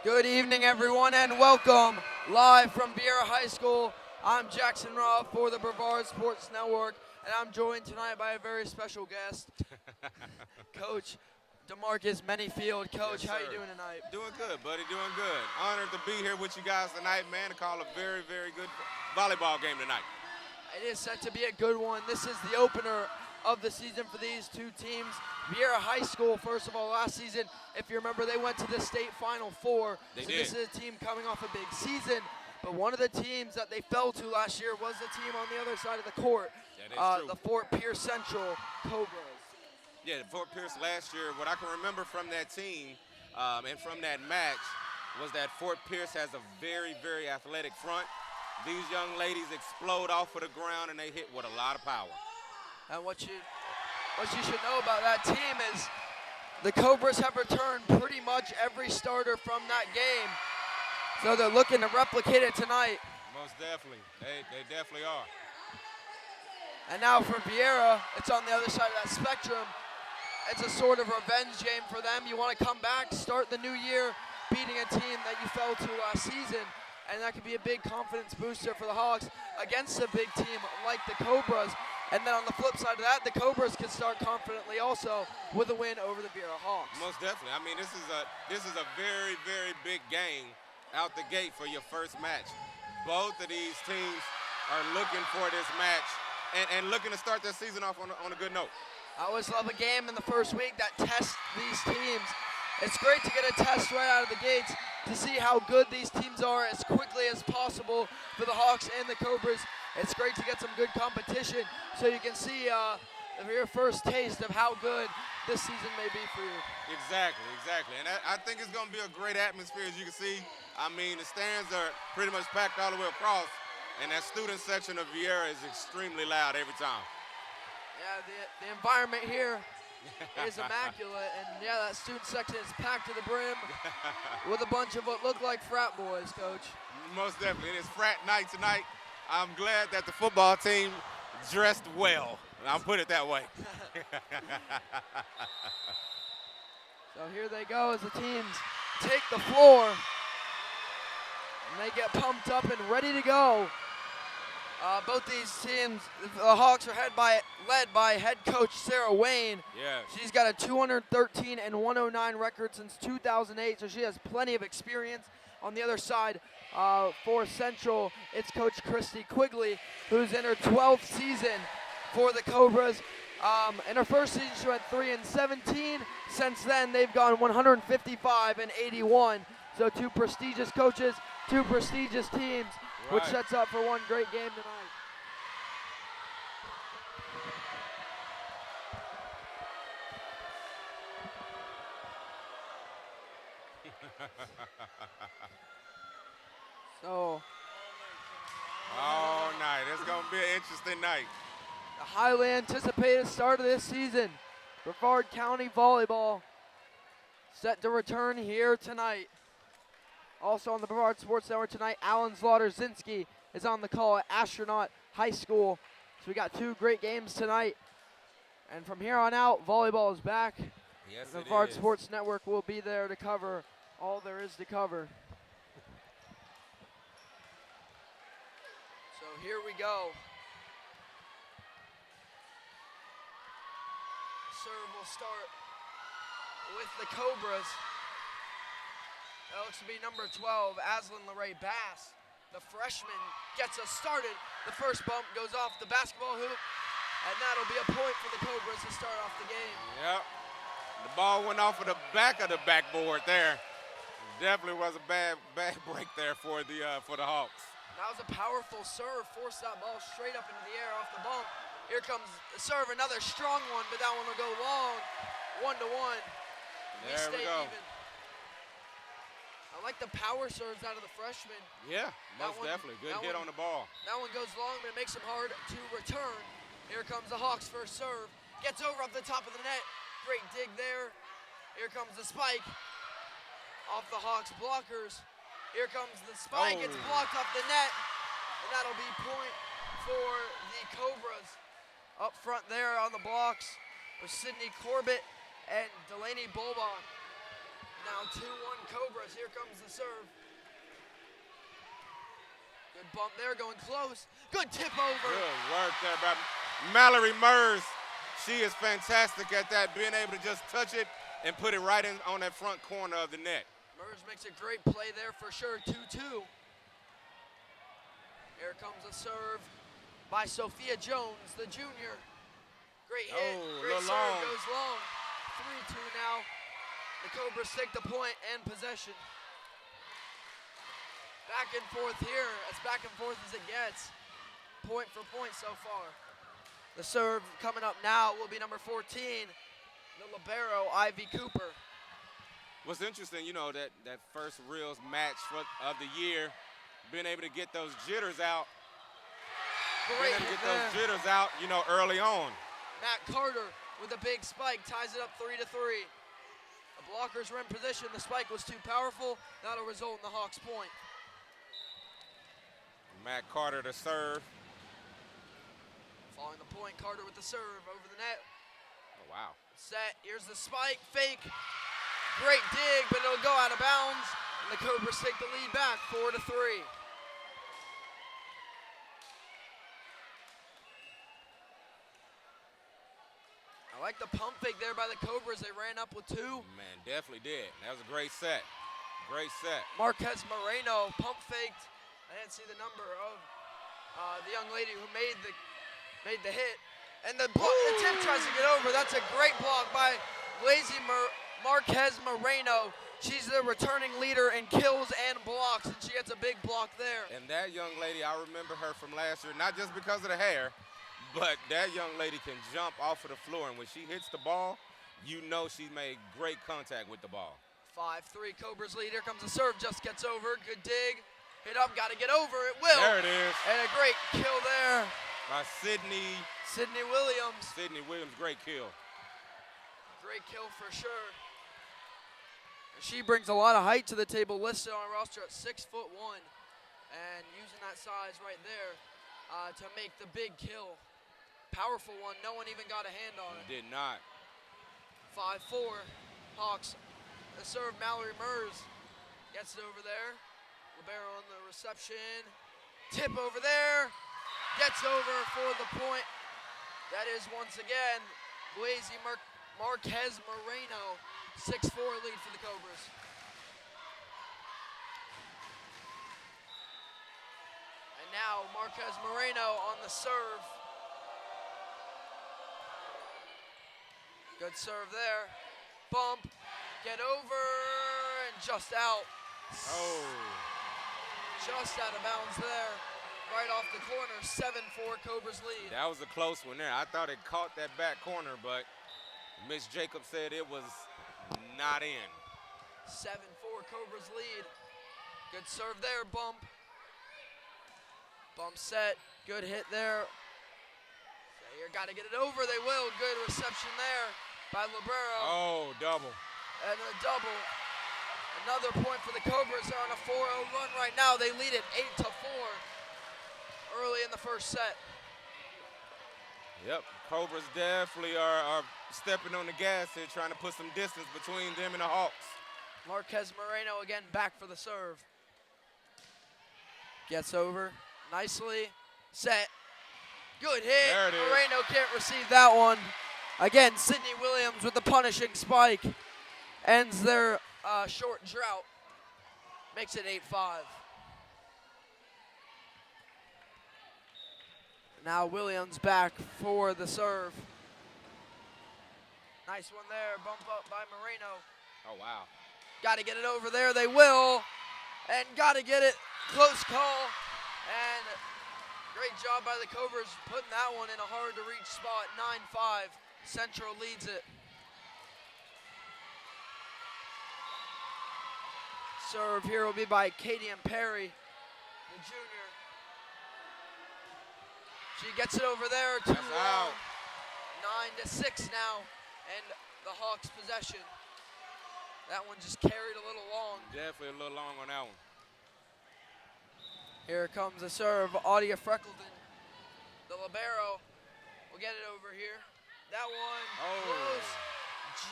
Good evening, everyone, and welcome live from Viera High School. I'm Jackson Robb for the Brevard Sports Network, and I'm joined tonight by a very special guest, Coach DeMarcus Manyfield. Coach, Yes, how you sir. doing tonight? Doing good, buddy. Doing good. Honored to be here with you guys tonight, man. To call a very, very good volleyball game tonight. It is set to be a good one. This is the opener of the season for these two teams. Viera High School, first of all, last season, if you remember, they went to the state Final Four. They so did. This is a team coming off a big season. But one of the teams that they fell to last year was the team on the other side of the court, That is true. the Fort Pierce Central Cobras. Yeah, Fort Pierce last year. What I can remember from that team and from that match was that Fort Pierce has a very, very athletic front. These young ladies explode off of the ground and they hit with a lot of power. And what you should know about that team is the Cobras have returned pretty much every starter from that game. So they're looking to replicate it tonight. Most definitely. They definitely are. And now for Viera, it's on the other side of that spectrum. It's a sort of revenge game for them. You want to come back, start the new year, beating a team that you fell to last season. And that could be a big confidence booster for the Hawks against a big team like the Cobras. And then on the flip side of that, the Cobras can start confidently also with a win over the Viera Hawks. Most definitely. I mean, this is a very, very big game out the gate for your first match. Both of these teams are looking for this match and looking to start their season off on a good note. I always love a game in the first week that tests these teams. It's great to get a test right out of the gates to see how good these teams are as quickly as possible for the Hawks and the Cobras. It's great to get some good competition so you can see your first taste of how good this season may be for you. Exactly. And I think it's going to be a great atmosphere, as you can see. I mean, the stands are pretty much packed all the way across, and that student section of Viera is extremely loud every time. Yeah, the environment here is immaculate, and yeah, that student section is packed to the brim with a bunch of what look like frat boys, Coach. Most definitely. It is frat night tonight. I'm glad that the football team dressed well. I'll put it that way. So here they go as the teams take the floor, and they get pumped up and ready to go. Both these teams, the Hawks are led by head coach Sarah Wayne. Yes. She's got a 213 and 109 record since 2008, so she has plenty of experience. On the other side, for Central, it's Coach Christy Quigley, who's in her 12th season for the Cobras. In her first season, she went 3-17. Since then, they've gone 155 and 81. So two prestigious coaches, two prestigious teams, which Right. sets up for one great game tonight. So All night. It's going to be an interesting night. the highly anticipated start of this season, Brevard County Volleyball, set to return here tonight. Also on the Brevard Sports Network tonight, Alan Zlotterzinski is on the call at Astronaut High School. So we got two great games tonight. And from here on out, volleyball is back. Yes, The it Brevard is. Sports Network will be there to cover all there is to cover. So here we go. Serve will start with the Cobras. That looks to be number 12, Aslan LeRae Bass. The freshman gets us started. The first bump goes off the basketball hoop, and that'll be a point for the Cobras to start off the game. Yep. The ball went off of the backboard there. Definitely was a bad break there for the Hawks. That was a powerful serve, forced that ball straight up into the air off the bump. Here comes the serve, another strong one, but that one will go long, 1-1. There we stay go. even. I like the power serves out of the freshman. Yeah, That most one- definitely. Good that hit one- on the ball. That one goes long, but it makes them hard to return. Here comes the Hawks' first serve. Gets over off the top of the net. Great dig there. Here comes the spike off the Hawks' blockers. Here comes the spike. It's Oh. blocked off the net. And that'll be point for the Cobras. Up front there on the blocks with Sydney Corbett and Delaney Bolbon. Now 2-1 Cobras. Here comes the serve. Good bump there, going close. Good tip over. Good work there by Mallory Mers. She is fantastic at that, being able to just touch it and put it right in on that front corner of the net. Mers makes a great play there for sure, 2-2. Here comes a serve by Sophia Jones, the junior. Great hit, great serve, long. goes long. 3-2 now. The Cobras take the point and possession. Back and forth here, as back and forth as it gets. Point for point so far. The serve coming up now will be number 14, the libero, Ivy Cooper. What's interesting, you know, that first real match of the year, being able to get those jitters out. Great hit get there. those jitters out, you know, early on. Matt Carter with a big spike ties it up 3-3. The blockers were in position. The spike was too powerful. That'll result in the Hawks' point. Matt Carter to serve. Following the point, Carter with the serve over the net. Oh, wow. Set, here's the spike, fake. Great dig, but it'll go out of bounds. And the Cobras take the lead back, 4-3. I like the pump fake there by the Cobras. They ran up with 2. Man, definitely did. That was a great set. Great set. Marquez Moreno pump faked. I didn't see the number of the young lady who made the hit. And the tip tries to get over. That's a great block by Marquez Moreno. She's the returning leader in kills and blocks, and she gets a big block there. And that young lady, I remember her from last year, not just because of the hair, but that young lady can jump off of the floor, and when she hits the ball, you know she made great contact with the ball. 5-3 Cobras lead. Here comes the serve, just gets over. Good dig. Hit up, got to get over. It will. There it is. And a great kill there By Sydney Williams. Sydney Williams, great kill. Great kill for sure. And she brings a lot of height to the table, listed on our roster at 6'1", and using that size right there to make the big kill. Powerful one. No one even got a hand on it. Did not. 5-4 Hawks. The serve, Mallory Mers gets it over there. Libero on the reception. Tip over there. Gets over for the point. That is once again Marquez Moreno. 6-4 lead for the Cobras. And now Marquez Moreno on the serve. Good serve there. Bump. Get over and just out. Oh. Just out of bounds there. Right off the corner, 7-4 Cobras lead. That was a close one there. I thought it caught that back corner, but Miss Jacobs said it was not in. 7-4 Cobras lead. Good serve there, bump. Bump set, good hit there. Zaire got to get it over, they will. Good reception there by Libero. Oh, double. And a double. Another point for the Cobras. They're on a 4-0 run right now. They lead it 8-4 early in the first set. Yep, Cobras definitely are stepping on the gas here, trying to put some distance between them and the Hawks. Marquez Moreno again back for the serve. Gets over nicely. Set. Good hit. There it is. Moreno can't receive that one. Again, Sydney Williams with the punishing spike. Ends their short drought. Makes it 8-5. Now Williams back for the serve. Nice one there. Bump up by Moreno. Oh, wow. Got to get it over there. They will. And got to get it. Close call. And great job by the Cobras putting that one in a hard-to-reach spot. 9-5. Central leads it. Serve here will be by Katie Perry, the junior. She gets it over there. 2 out. 9-6 now. And the Hawks' possession. That one just carried a little long. Definitely a little long on that one. Here comes the serve, Audia Freckleton. The libero will get it over here. That one close,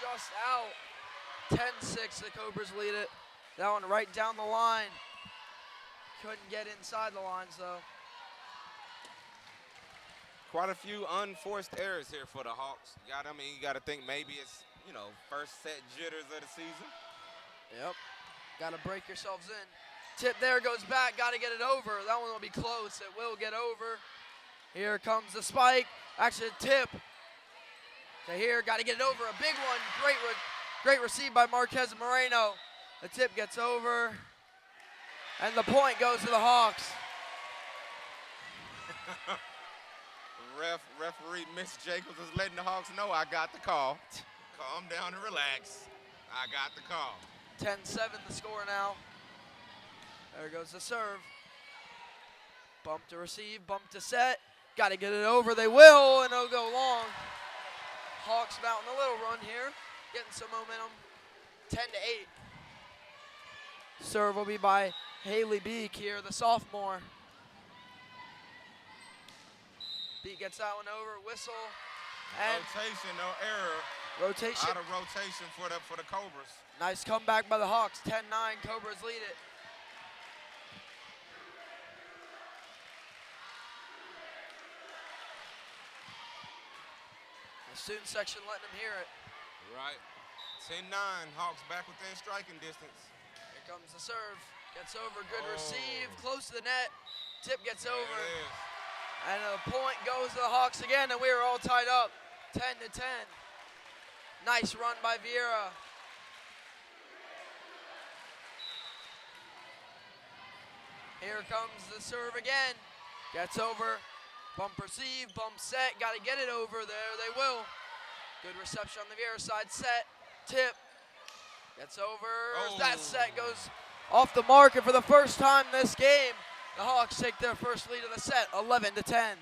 just out. 10-6, the Cobras lead it. That one right down the line. Couldn't get inside the lines, though. Quite a few unforced errors here for the Hawks. You got to think maybe it's, first set jitters of the season. Yep. Got to break yourselves in. Tip there, goes back, got to get it over. That one will be close. It will get over. Here comes the spike. Actually, a tip. To here, got to get it over. A big one. Great receive by Marquez Moreno. The tip gets over. And the point goes to the Hawks. Referee Miss Jacobs is letting the Hawks know I got the call. Calm down and relax. I got the call. 10-7 the score now. There goes the serve. Bump to receive, bump to set. Got to get it over. They will, and it'll go long. Hawks mounting a little run here. Getting some momentum. 10-8. Serve will be by Haley Beek here, the sophomore. Beek gets that one over, whistle. And rotation, no error. Rotation. Out of rotation for the Cobras. Nice comeback by the Hawks. 10-9, Cobras lead it. The student section letting them hear it. Right. 10-9, Hawks back within striking distance. Here comes the serve. Gets over, good receive, close to the net. Tip gets over. And the point goes to the Hawks again, and we are all tied up. 10-10. Nice run by Viera. Here comes the serve again. Gets over. Bump receive, bump set. Got to get it over there. They will. Good reception on the Viera side. Set. Tip. Gets over. That set goes off the mark. And for the first time this game, the Hawks take their first lead of the set, 11-10.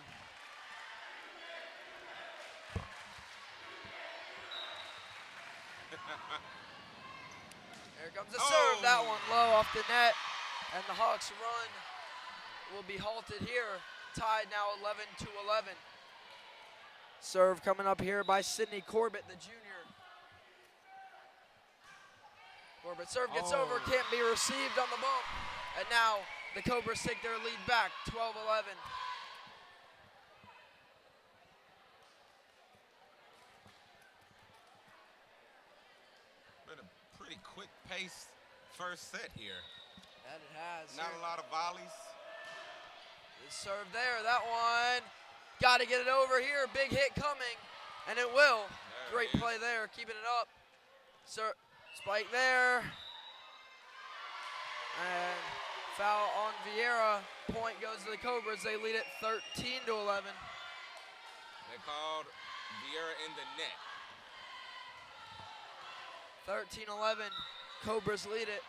Here comes the serve. That one low off the net. And the Hawks run will be halted here. Tied now 11-11. Serve coming up here by Sidney Corbett, the junior. Corbett serve gets over, can't be received on the bump. And now the Cobras take their lead back, 12-11. Been a pretty quick pace first set here. That it has. Not a lot of volleys. The serve there, that one. Got to get it over here, big hit coming, and it will. Great play there, keeping it up. Spike there. And foul on Viera. Point goes to the Cobras. They lead it 13-11. They called Viera in the net. 13-11. Cobras lead it.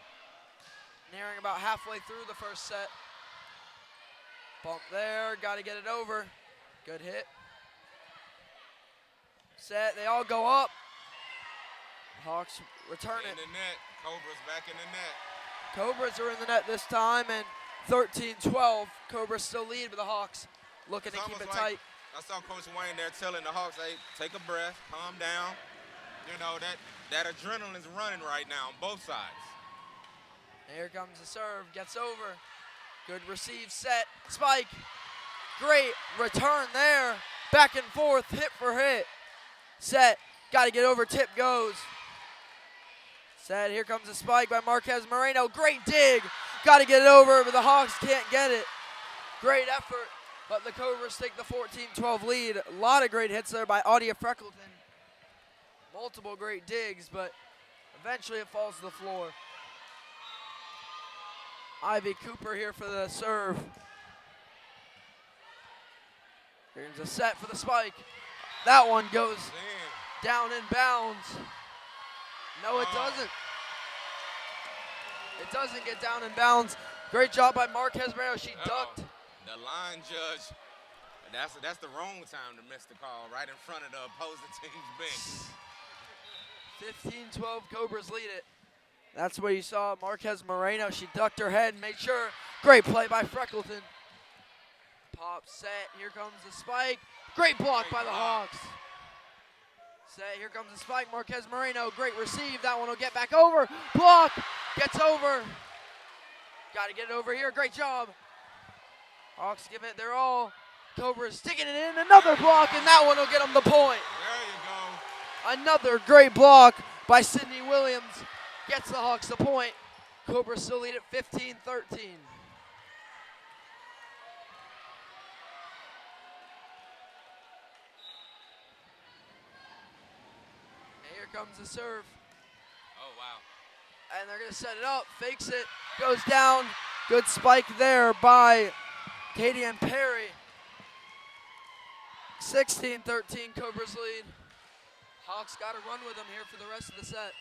Nearing about halfway through the first set. Bump there. Got to get it over. Good hit. Set. They all go up. Hawks return it. In the net. Cobras back in the net. Cobras are in the net this time, and 13-12. Cobras still lead, but the Hawks looking to keep it tight. I saw Coach Wayne there telling the Hawks, hey, take a breath, calm down. You know, that adrenaline is running right now on both sides. Here comes the serve, gets over. Good receive, set, spike. Great return there. Back and forth, hit for hit. Set, got to get over, tip goes. Set, here comes the spike by Marquez Moreno. Great dig, got to get it over, but the Hawks can't get it. Great effort, but the Cobras take the 14-12 lead. A lot of great hits there by Audia Freckleton. Multiple great digs, but eventually it falls to the floor. Ivy Cooper here for the serve. Here's a set for the spike. That one goes down in bounds. No, it doesn't. It doesn't get down in bounds. Great job by Marquez Moreno. She ducked. The line judge, that's the wrong time to miss the call, right in front of the opposing team's bench. 15-12, Cobras lead it. That's where you saw Marquez Moreno. She ducked her head and made sure. Great play by Freckleton. Pop set. Here comes the spike. Great block by the Hawks. Set, here comes the spike. Marquez Moreno, great receive. That one will get back over. Block, gets over. Got to get it over here. Great job. Hawks give it their all. Cobras sticking it in. Another block, and that one will get them the point. There you go. Another great block by Sidney Williams. Gets the Hawks the point. Cobras still lead at 15-13. Here comes the serve. Oh, wow. And they're going to set it up. Fakes it. Goes down. Good spike there by Katie and Perry. 16-13 Cobras lead. Hawks got to run with them here for the rest of the set.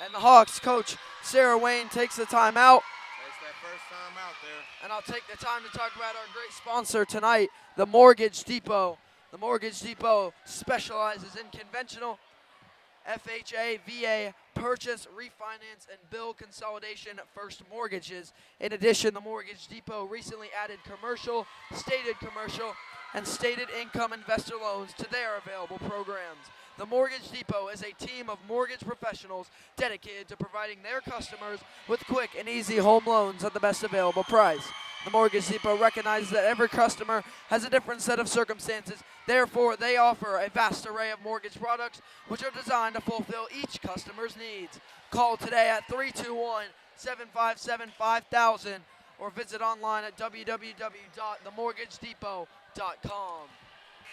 And the Hawks coach Sarah Wayne takes the timeout. Takes that first time out there. And I'll take the time to talk about our great sponsor tonight, the Mortgage Depot. The Mortgage Depot specializes in conventional FHA, VA, purchase, refinance, and bill consolidation first mortgages. In addition, the Mortgage Depot recently added commercial, stated commercial, and stated income investor loans to their available programs. The Mortgage Depot is a team of mortgage professionals dedicated to providing their customers with quick and easy home loans at the best available price. The Mortgage Depot recognizes that every customer has a different set of circumstances. Therefore, they offer a vast array of mortgage products which are designed to fulfill each customer's needs. Call today at 321-757-5000 or visit online at www.themortgagedepot.com.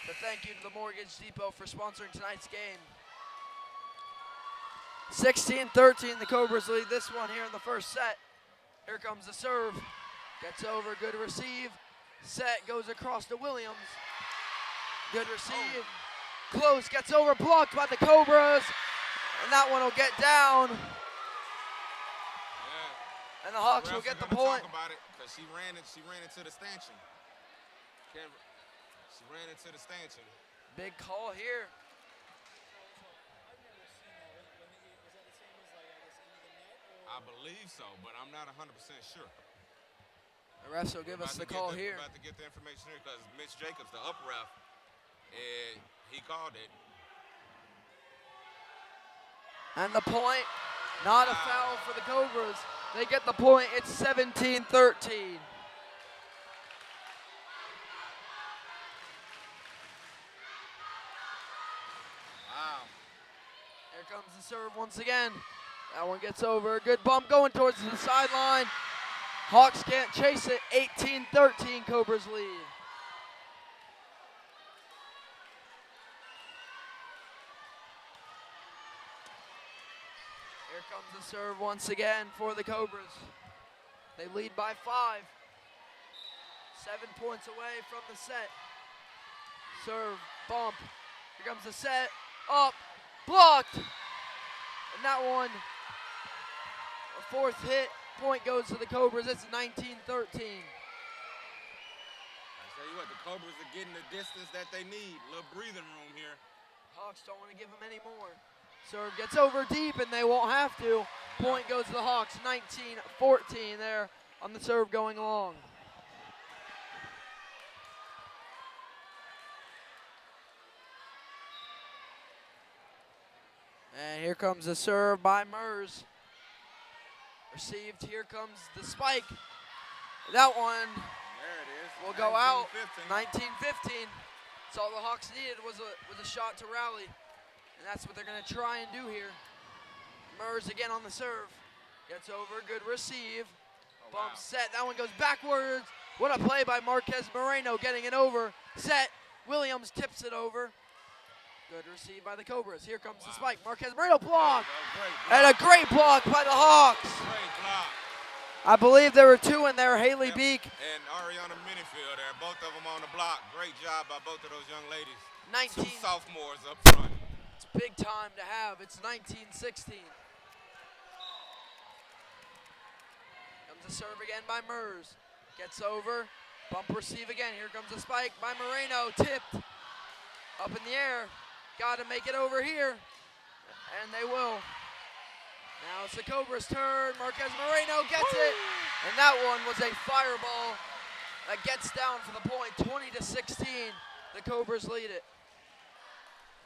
So thank you to the Mortgage Depot for sponsoring tonight's game. 16-13, the Cobras lead this one here in the first set. Here comes the serve. Gets over, good receive. Set, goes across to Williams. Good receive. Close, gets over, blocked by the Cobras. And that one will get down. Yeah. And the Hawks will get the point. Talk about it, because she ran into the stanchion. She ran into the stanchion. Big call here. I believe so, but I'm not 100% sure. The refs will give us the call here. We're about to get the information here because Mitch Jacobs, the up ref, he called it. And the point, not a foul for the Cobras. They get the point. It's 17-13. Wow. Here comes the serve once again. That one gets over. Good bump going towards the sideline. Hawks can't chase it. 18-13 Cobras lead. Here comes the serve once again for the Cobras. They lead by 5. 7 points away from the set. Serve, bump. Here comes the set. Up, blocked. And that one, a fourth hit. Point goes to the Cobras. It's 19-13. I tell you what, the Cobras are getting the distance that they need. A little breathing room here. Hawks don't want to give them any more. Serve gets over deep, and they won't have to. Point goes to the Hawks. 19-14 there on the serve going long. And here comes the serve by Mers. Received, here comes the spike. That one There it is. will go out. 19-15. 19-15. That's all the Hawks needed was a shot to rally. And that's what they're going to try and do here. Mers again on the serve. Gets over, good receive. Oh, Bump wow. set, that one goes backwards. What a play by Marquez Moreno getting it over. Set, Williams tips it over. Good receive by the Cobras. Here comes the spike. Marquez Moreno block. And a great block by the Hawks. Great block. I believe there were 2 in there. Haley Beek. And Ariana Minifield there. Both of them on the block. Great job by both of those young ladies. 19. 2 sophomores up front. It's big time to have. It's 19-16. Comes the serve again by Mers. Gets over. Bump receive again. Here comes the spike by Moreno. Tipped. Up in the air. Got to make it over here. And they will. Now it's the Cobras' turn. Marquez Moreno gets it. And that one was a fireball that gets down for the point. 20-16. The Cobras lead it.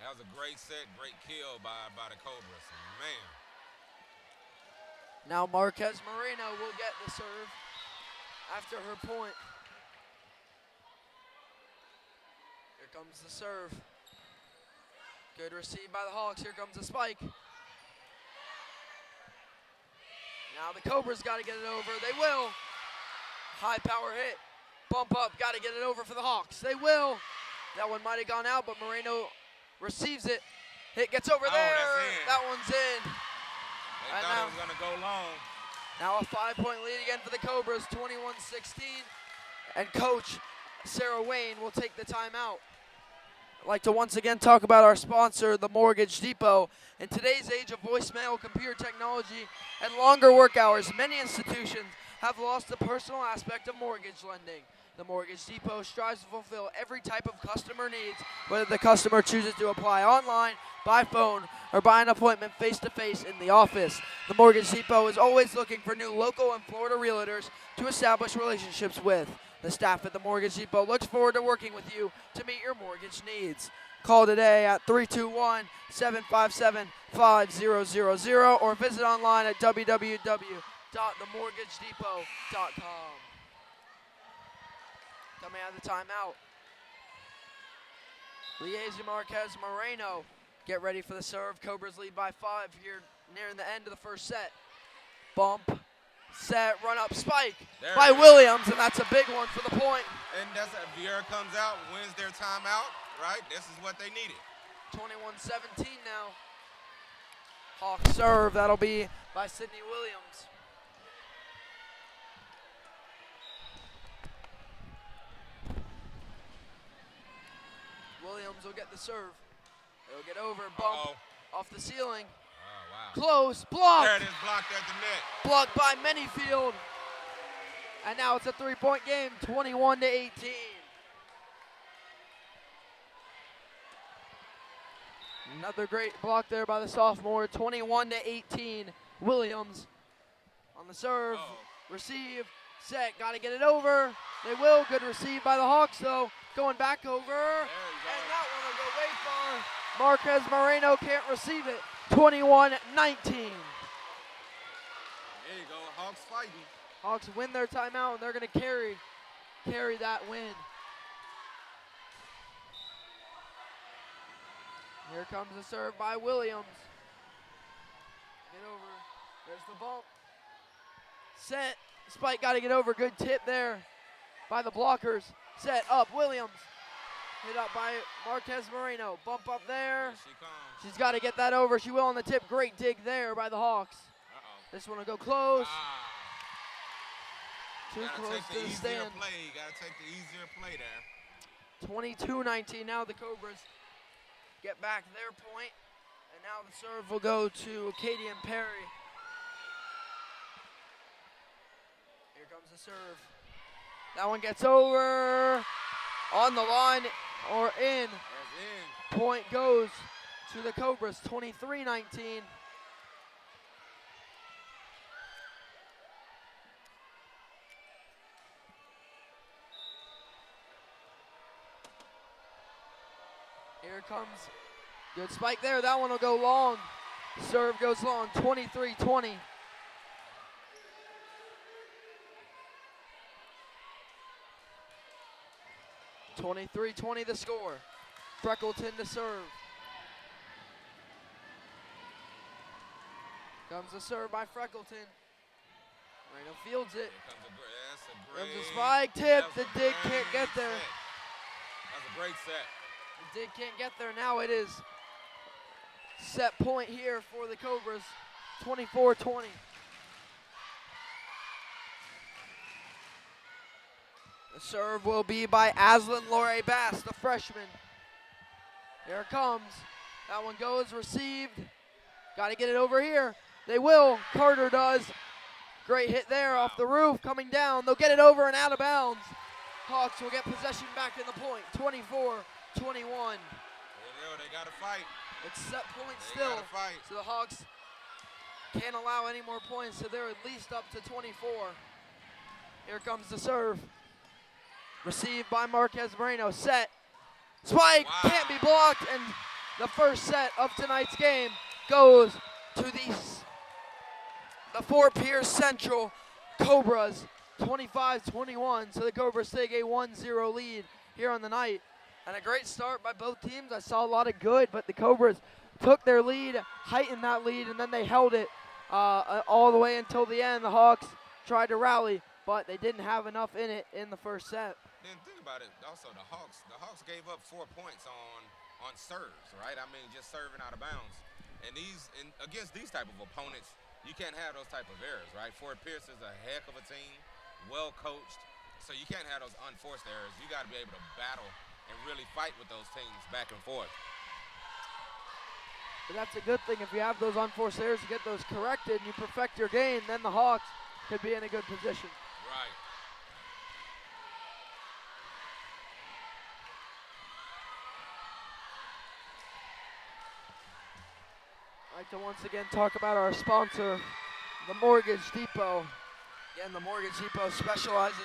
That was a great set, great kill by the Cobras. Man. Now Marquez Moreno will get the serve after her point. Here comes the serve. Good receive by the Hawks. Here comes the spike. Now the Cobras got to get it over. They will. High power hit. Bump up. Got to get it over for the Hawks. They will. That one might have gone out, but Moreno receives it. Hit gets over there. That's in. That one's in. They thought it was going to go long. Now a 5-point lead again for the Cobras, 21-16. And Coach Sarah Wayne will take the timeout. I'd like to once again talk about our sponsor, the Mortgage Depot. In today's age of voicemail, computer technology, and longer work hours, many institutions have lost the personal aspect of mortgage lending. The Mortgage Depot strives to fulfill every type of customer needs, whether the customer chooses to apply online, by phone, or by an appointment face-to-face in the office. The Mortgage Depot is always looking for new local and Florida realtors to establish relationships with. The staff at the Mortgage Depot looks forward to working with you to meet your mortgage needs. Call today at 321-757-5000 or visit online at www.themortgagedepot.com. Coming out of the timeout, Liaison Marquez Moreno. Get ready for the serve. Cobras lead by 5 here nearing the end of the first set. Bump, set, run up, spike by Williams, and that's a big one for the point. And that's Viera comes out, wins their timeout, right? This is what they needed. 21-17 now. Hawk serve, that'll be by Sydney Williams. Williams will get the serve. It'll get over, bump off the ceiling. Oh, wow. Close, blocked. There it is, blocked at the net. Blocked by Manyfield. And now it's a 3-point game, 21-18. Another great block there by the sophomore, 21-18. Williams on the serve, receive, set, got to get it over. They will, good receive by the Hawks though. Going back over, and that one will go way far. Marquez Moreno can't receive it, 21-19. There you go, Hawks fighting. Hawks win their timeout, and they're going to carry that win. Here comes the serve by Williams. Get over. There's the bump. Set. Spike got to get over. Good tip there by the blockers. Set up. Williams. Hit up by Marquez Moreno. Bump up there. Here she comes. She's got to get that over. She will on the tip. Great dig there by the Hawks. This one will go close. Too close to the stand. You got to take the easier play there. 22-19. Now the Cobras get back their point. And now the serve will go to Katie and Perry. Here comes the serve. That one gets over. On the line or in. Point goes to the Cobras, 23-19. Here comes, good spike there. That one will go long. Serve goes long, 23-20. The score. Freckleton to serve. Comes the serve by Freckleton. Moreno fields it. Comes a spike tip. The dig can't get there. That's a great set. The dig can't get there. Now it is set point here for the Cobras. 24-20. The serve will be by Aslan Lore Bass, the freshman. Here it comes. That one goes, received. Got to get it over here. They will. Carter does. Great hit there off the roof, coming down. They'll get it over and out of bounds. Hawks will get possession back in the point. 24-21. There you go. They got to fight. It's set point still. So the Hawks can't allow any more points, so they're at least up to 24. Here comes the serve. Received by Marquez Moreno. Set. Spike. Can't be blocked. And The first set of tonight's game goes to the Fort Pierce Central Cobras, 25-21. So the Cobras take a 1-0 lead here on the night. And a great start by both teams. I saw a lot of good, but the Cobras took their lead, heightened that lead, and then they held it all the way until the end. The Hawks tried to rally, but they didn't have enough in it in the first set. Then think about it. Also, the Hawks gave up 4 points on serves, right? I mean, just serving out of bounds. And against these type of opponents, you can't have those type of errors, right? Fort Pierce is a heck of a team, well coached, so you can't have those unforced errors. You got to be able to battle and really fight with those teams back and forth. But that's a good thing. If you have those unforced errors, you get those corrected, and you perfect your game, then the Hawks could be in a good position. Right. I'd like to once again talk about our sponsor, the Mortgage Depot. Again, the Mortgage Depot specializes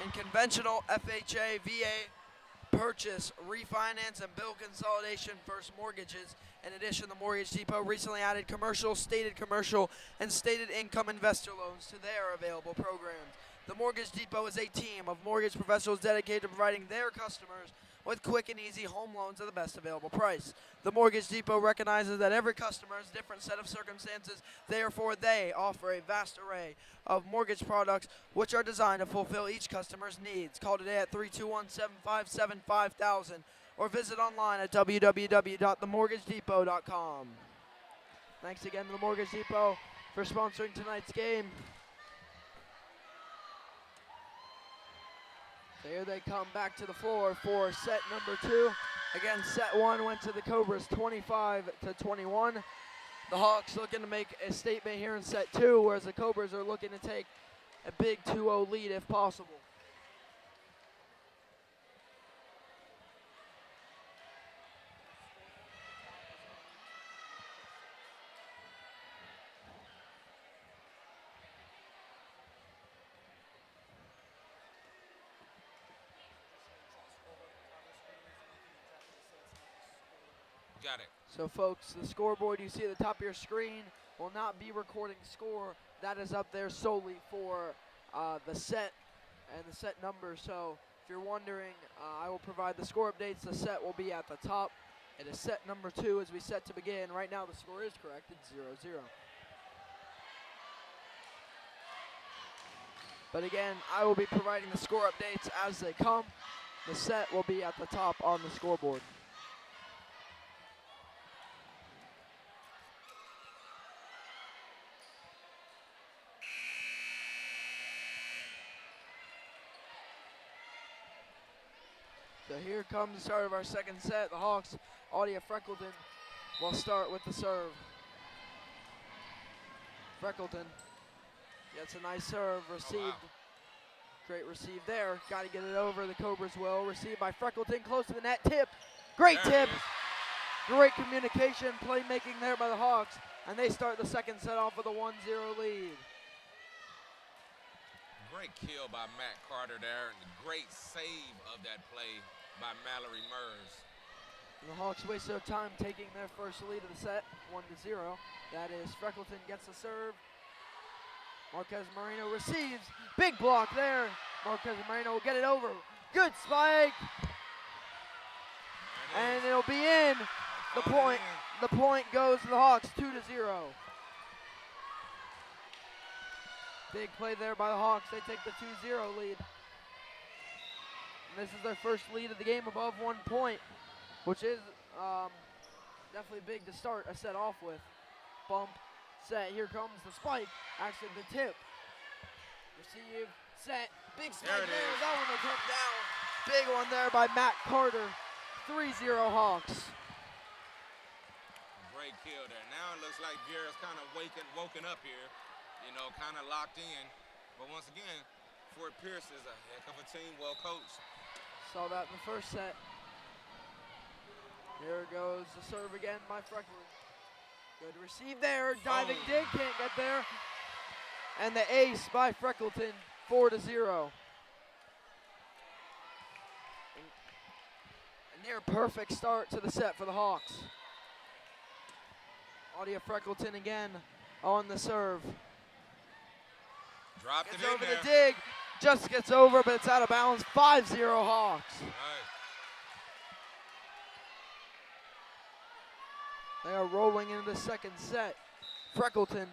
in conventional FHA, VA, purchase, refinance, and bill consolidation first mortgages. In addition, the Mortgage Depot recently added commercial, and stated income investor loans to their available programs. The Mortgage Depot is a team of mortgage professionals dedicated to providing their customers with quick and easy home loans at the best available price. The Mortgage Depot recognizes that every customer has a different set of circumstances. Therefore, they offer a vast array of mortgage products which are designed to fulfill each customer's needs. Call today at 321-757-5000 or visit online at www.themortgagedepot.com. Thanks again to the Mortgage Depot for sponsoring tonight's game. Here they come back to the floor for set number 2. Again, set 1 went to the Cobras 25-21. The Hawks looking to make a statement here in set 2, whereas the Cobras are looking to take a big 2-0 lead if possible. Got it. So folks, the scoreboard you see at the top of your screen will not be recording score. That is up there solely for the set and the set number. So if you're wondering, I will provide the score updates. The set will be at the top. It is set number 2 as we set to begin. Right now the score is correct. It's 0-0. But again, I will be providing the score updates as they come. The set will be at the top on the scoreboard. So here comes the start of our second set. The Hawks, Audia Freckleton, will start with the serve. Freckleton gets a nice serve, received. Oh, wow. Great receive there. Got to get it over. The Cobras will. Received by Freckleton, close to the net. Tip. Great there tip. Great communication, playmaking there by the Hawks. And they start the second set off with a 1-0 lead. Great kill by Matt Carter there, and a great save of that play by Mallory Murs. The Hawks waste no time taking their first lead of the set, 1-0. That is Freckleton gets the serve. Marquez Moreno receives. Big block there. Marquez Moreno will get it over. Good spike. And it'll be in. The point goes to the Hawks, 2-0. Big play there by the Hawks. They take the 2-0 lead. And this is their first lead of the game above 1 point, which is definitely big to start a set off with. Bump, set, here comes the spike. Actually, the tip. Receive, set, big spike there. That one will come down. Big one there by Matt Carter. 3-0 Hawks. Great kill there. Now it looks like Viera's kind of woken up here. You know, kind of locked in. But once again, Fort Pierce is a heck of a team, well coached. Saw that in the first set. Here goes the serve again by Freckleton. Good receive there, diving dig, can't get there. And the ace by Freckleton, 4-0. A near perfect start to the set for the Hawks. Claudia Freckleton again on the serve. Dropped Gets it in over there. the dig. Just gets over, but it's out of bounds. 5-0 Hawks. Right. They are rolling into the second set. Freckleton.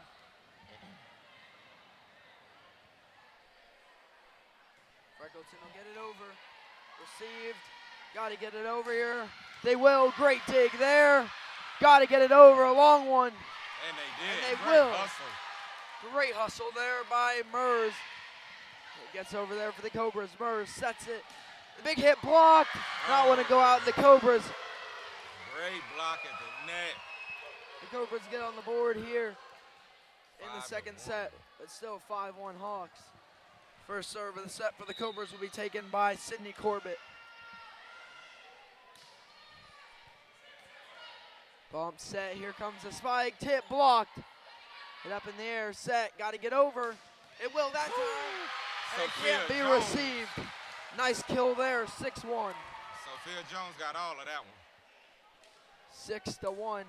Freckleton will get it over. Received. Got to get it over here. They will. Great dig there. Got to get it over. A long one. And they did. And they Great will. hustle. Great hustle there by Mers. It gets over there for the Cobras. Mers sets it. The big hit blocked. Not want to go out. The Cobras. Great block at the net. The Cobras get on the board here in the 5-1. second set, but still 5-1 Hawks. First serve of the set for the Cobras will be taken by Sydney Corbett. Bump set, here comes the spike, tip blocked. Get up in the air, set, got to get over. It will that time, and it can't be received. Nice kill there, 6-1. Sophia Jones got all of that one. 6-1,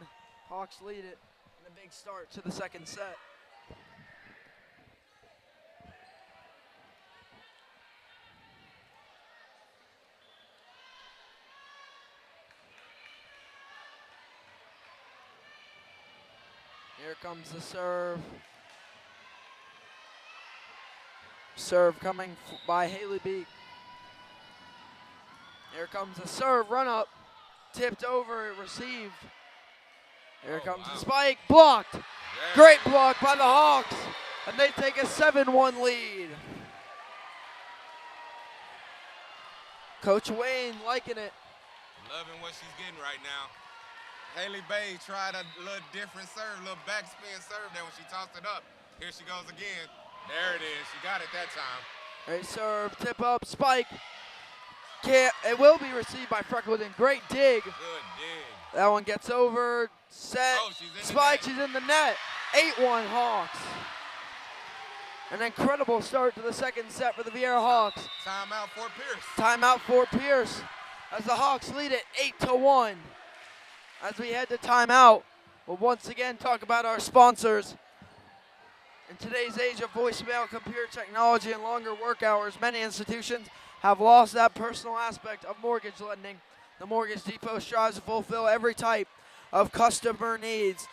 Hawks lead it in a big start to the second set. Here comes the serve. Serve coming by Haley Beek. Here comes the serve, run up. Tipped over, received. Here comes the spike, blocked. Yeah. Great block by the Hawks. And they take a 7-1 lead. Coach Wayne liking it. Loving what she's getting right now. Haley Bay tried a little different serve, a little backspin serve there when she tossed it up. Here she goes again. There it is. She got it that time. Great serve, tip up, spike. Can't, it will be received by Freckleton. Great dig. Good dig. That one gets over, set, Oh, she's in spike, the net. she's in the net. 8-1 Hawks. An incredible start to the second set for the Viera Hawks. Timeout for Pierce. Timeout for Pierce as the Hawks lead it 8-1. As we head to timeout, we'll once again talk about our sponsors. In today's age of voicemail, computer technology, and longer work hours, many institutions have lost that personal aspect of mortgage lending. The Mortgage Depot strives to fulfill every type of customer needs,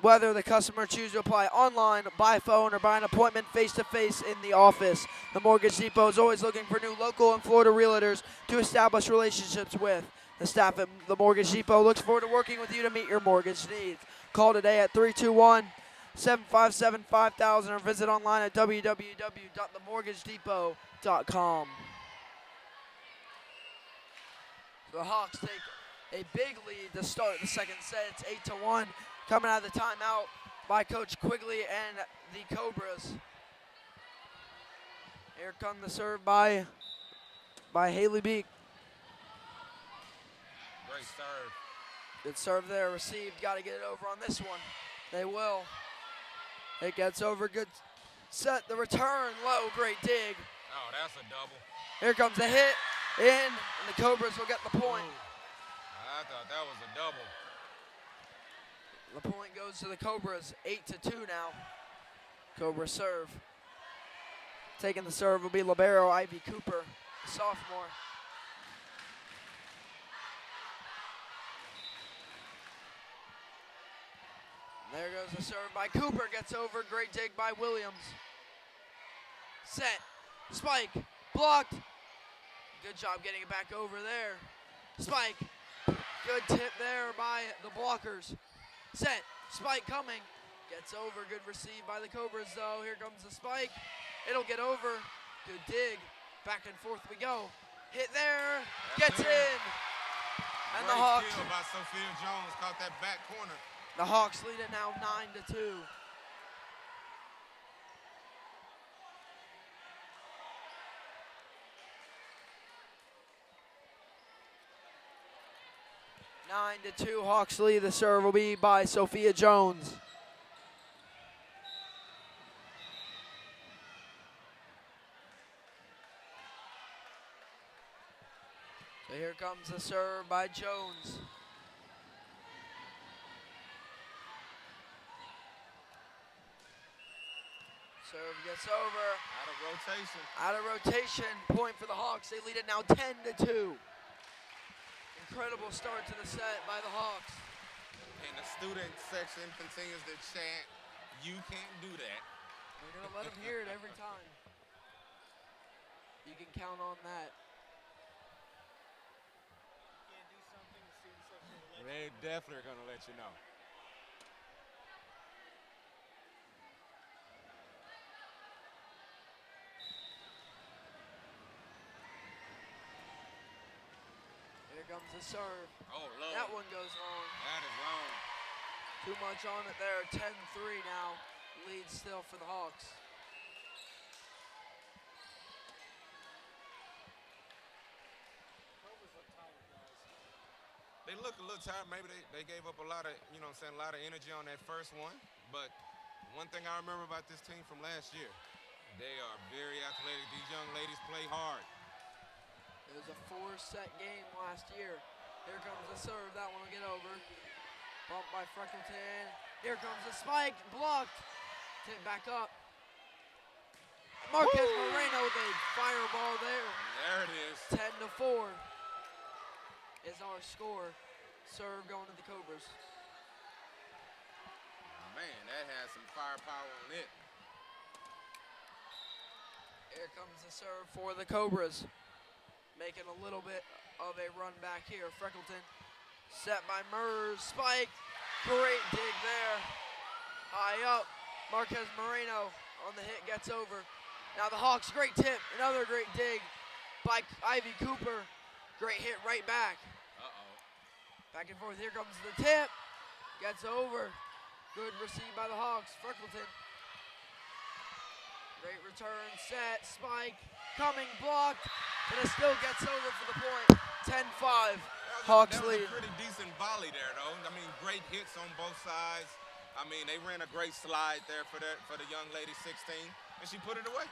whether the customer chooses to apply online, by phone, or by an appointment face-to-face in the office. The Mortgage Depot is always looking for new local and Florida realtors to establish relationships with. The staff at the Mortgage Depot looks forward to working with you to meet your mortgage needs. Call today at 321-757-5000 or visit online at www.themortgagedepot.com. The Hawks take a big lead to start the second set. It's 8-1. Coming out of the timeout by Coach Quigley and the Cobras. Here comes the serve by Haley Beek. Great serve. Good serve there, received. Got to get it over on this one. They will. It gets over. Good set. The return low. Great dig. Oh, that's a double. Here comes the hit in, and the Cobras will get the point. I thought that was a double. The point goes to the Cobras. 8-2 now. Cobra serve. Taking the serve will be libero Ivy Cooper, the sophomore. There goes the serve by Cooper, gets over, great dig by Williams. Set, spike, blocked. Good job getting it back over there. Spike, good tip there by the blockers. Set, spike coming, gets over, good receive by the Cobras though. Here comes the spike, it'll get over, good dig, back and forth we go. Hit there, gets in. And the Hawks. Great kill by Sophia Jones, caught that back corner. The Hawks lead it now 9-2. Hawks lead. The serve will be by Sophia Jones. So here comes the serve by Jones. It's over. Out of rotation. Out of rotation. Point for the Hawks. They lead it now 10-2. Incredible start to the set by the Hawks. And the student section continues to chant, "You can't do that." We're going to let them hear it every time. You can count on that. They definitely are going to let you know. Here comes the serve. Oh, low. That one goes long. That is long. Too much on it there. 10-3 now. Lead still for the Hawks. They look a little tired. Maybe they gave up a lot of, a lot of energy on that first one. But one thing I remember about this team from last year, they are very athletic. These young ladies play hard. It was a 4-set game last year. Here comes the serve. That one will get over. Bumped by Freckleton. Here comes the spike. Blocked. Tip back up. Marquez Moreno with a fireball there. There it is. 10-4 is our score. Serve going to the Cobras. Man, that has some firepower on it. Here comes the serve for the Cobras. Making a little bit of a run back here. Freckleton set by Mers. Spike. Great dig there. High up. Marquez Moreno on the hit gets over. Now the Hawks, great tip. Another great dig by Ivy Cooper. Great hit right back. Uh-oh. Back and forth. Here comes the tip. Gets over. Good receive by the Hawks. Freckleton. Great return. Set. Spike. Coming. Blocked. And it still gets over for the point. 10-5. Hawks lead. That was a pretty decent volley there, though. I mean, great hits on both sides. I mean, they ran a great slide there for the young lady, 16, and she put it away.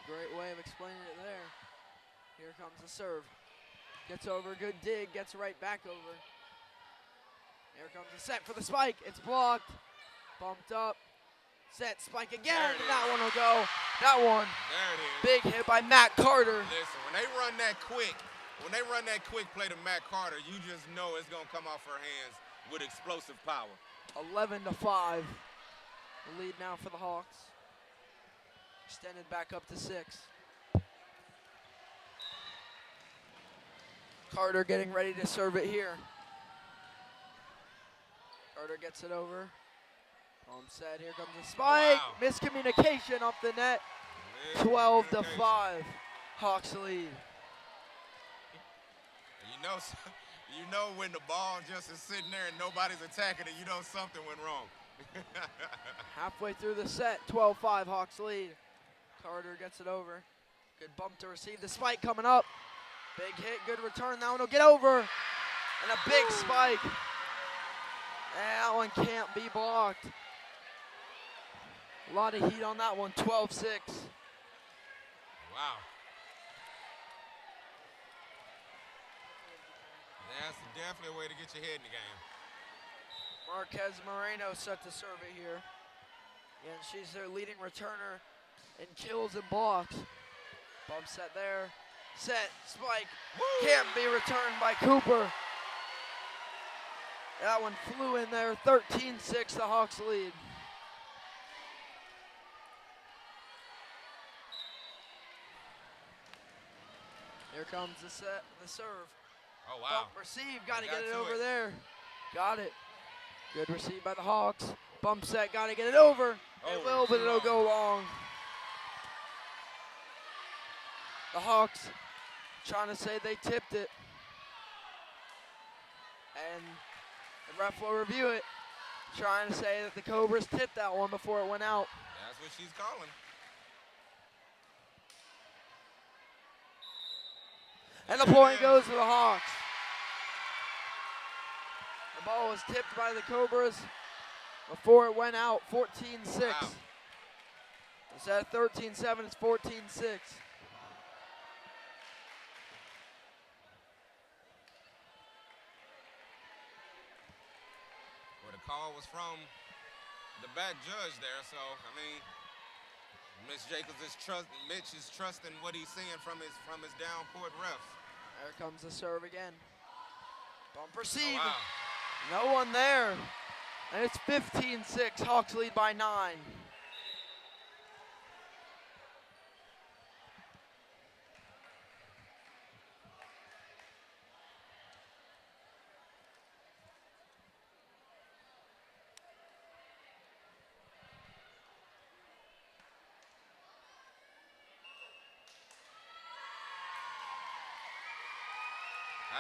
Great way of explaining it there. Here comes the serve. Gets over, good dig, gets right back over. Here comes the set for the spike. It's blocked. Bumped up. Set, spike again. That one will go. That one. There it is. Big hit by Matt Carter. Listen, when they run that quick play to Matt Carter, you just know it's going to come off her hands with explosive power. 11-5. The lead now for the Hawks. Extended back up to 6. Carter getting ready to serve it here. Carter gets it over. Home set, here comes the spike. Wow. Miscommunication off the net. 12-5. Hawks lead. You know when the ball just is sitting there and nobody's attacking it, you know something went wrong. Halfway through the set, 12-5, Hawks lead. Carter gets it over. Good bump to receive. The spike coming up. Big hit, good return. That one will get over. And a big spike. And that one can't be blocked. A lot of heat on that one, 12-6. Wow. That's definitely a way to get your head in the game. Marquez Moreno set to serve it here. And she's their leading returner in kills and blocks. Bump set there. Set, spike. Woo! Can't be returned by Cooper. That one flew in there. 13-6, the Hawks lead. Here comes the serve. Oh, wow. Bump receive, got to Got get it to over it. there. Got it. Good receive by the Hawks. Bump set, got to get it over. Oh, It will, but it'll go long. The Hawks trying to say they tipped it. And the ref will review it. Trying to say that the Cobras tipped that one before it went out. That's what she's calling. And the point goes to the Hawks. The ball was tipped by the Cobras before it went out, 14-6. Wow. Instead of 13-7, it's 14-6. Where the call was from, the back judge there, so I mean, Mitch is trusting what he's seeing from his down court refs. There comes the serve again. Bump Oh, receive. wow. No one there. And it's 15-6. Hawks lead by 9.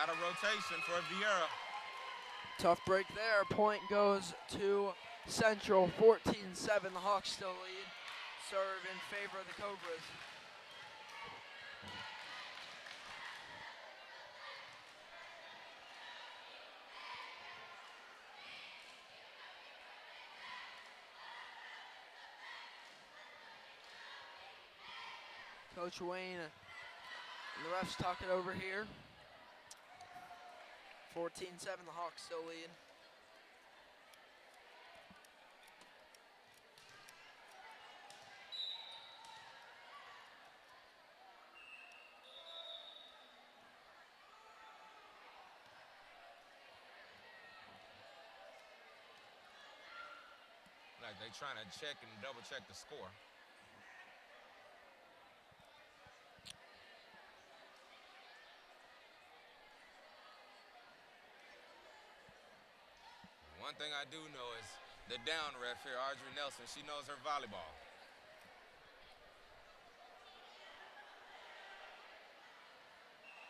Out of rotation for Viera. Tough break there. Point goes to Central. 14-7. The Hawks still lead. Serve in favor of the Cobras. Coach Wayne and the refs talk it over here. 14-7, the Hawks still lead. Like they trying to check and double check the score. One thing I do know is the down ref here, Audrey Nelson, she knows her volleyball.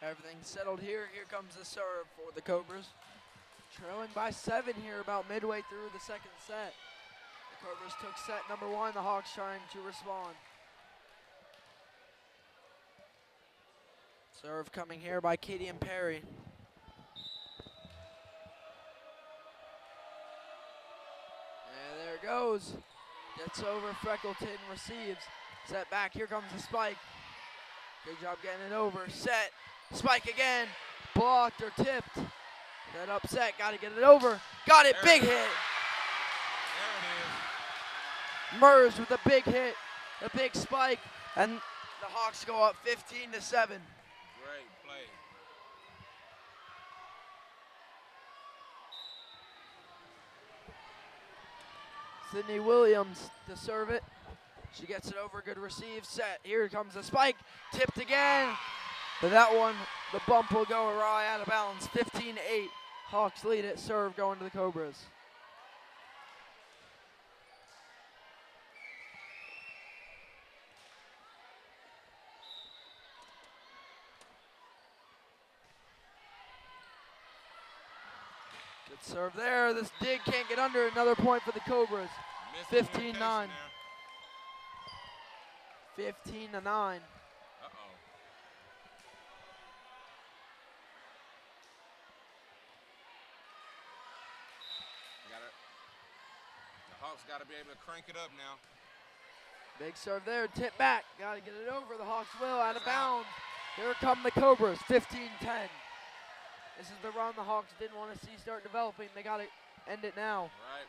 Everything's settled here. Here comes the serve for the Cobras. Trailing by 7 here about midway through the second set. The Cobras took set number 1. The Hawks trying to respond. Serve coming here by Katie and Perry. And there it goes. Gets over Freckleton, receives. Set back, here comes the spike. Good job getting it over. Set, spike again. Blocked or tipped. That upset, gotta get it over. Got it, big hit. There it is. Murs with a big hit, a big spike, and the Hawks go up 15-7. Great play. Sydney Williams to serve it. She gets it over, good receive, set. Here comes the spike, tipped again. But that one, the bump will go awry, out of bounds. 15-8. Hawks lead it, serve going to the Cobras. Good serve there. This dig can't get under. Another point for the Cobras. 15-9. 15-9. Uh-oh. The Hawks got to be able to crank it up now. Big serve there. Tip back. Got to get it over. The Hawks will. Out of bounds. Here come the Cobras. 15-10. This is the run the Hawks didn't want to see start developing. They got to end it now. Right.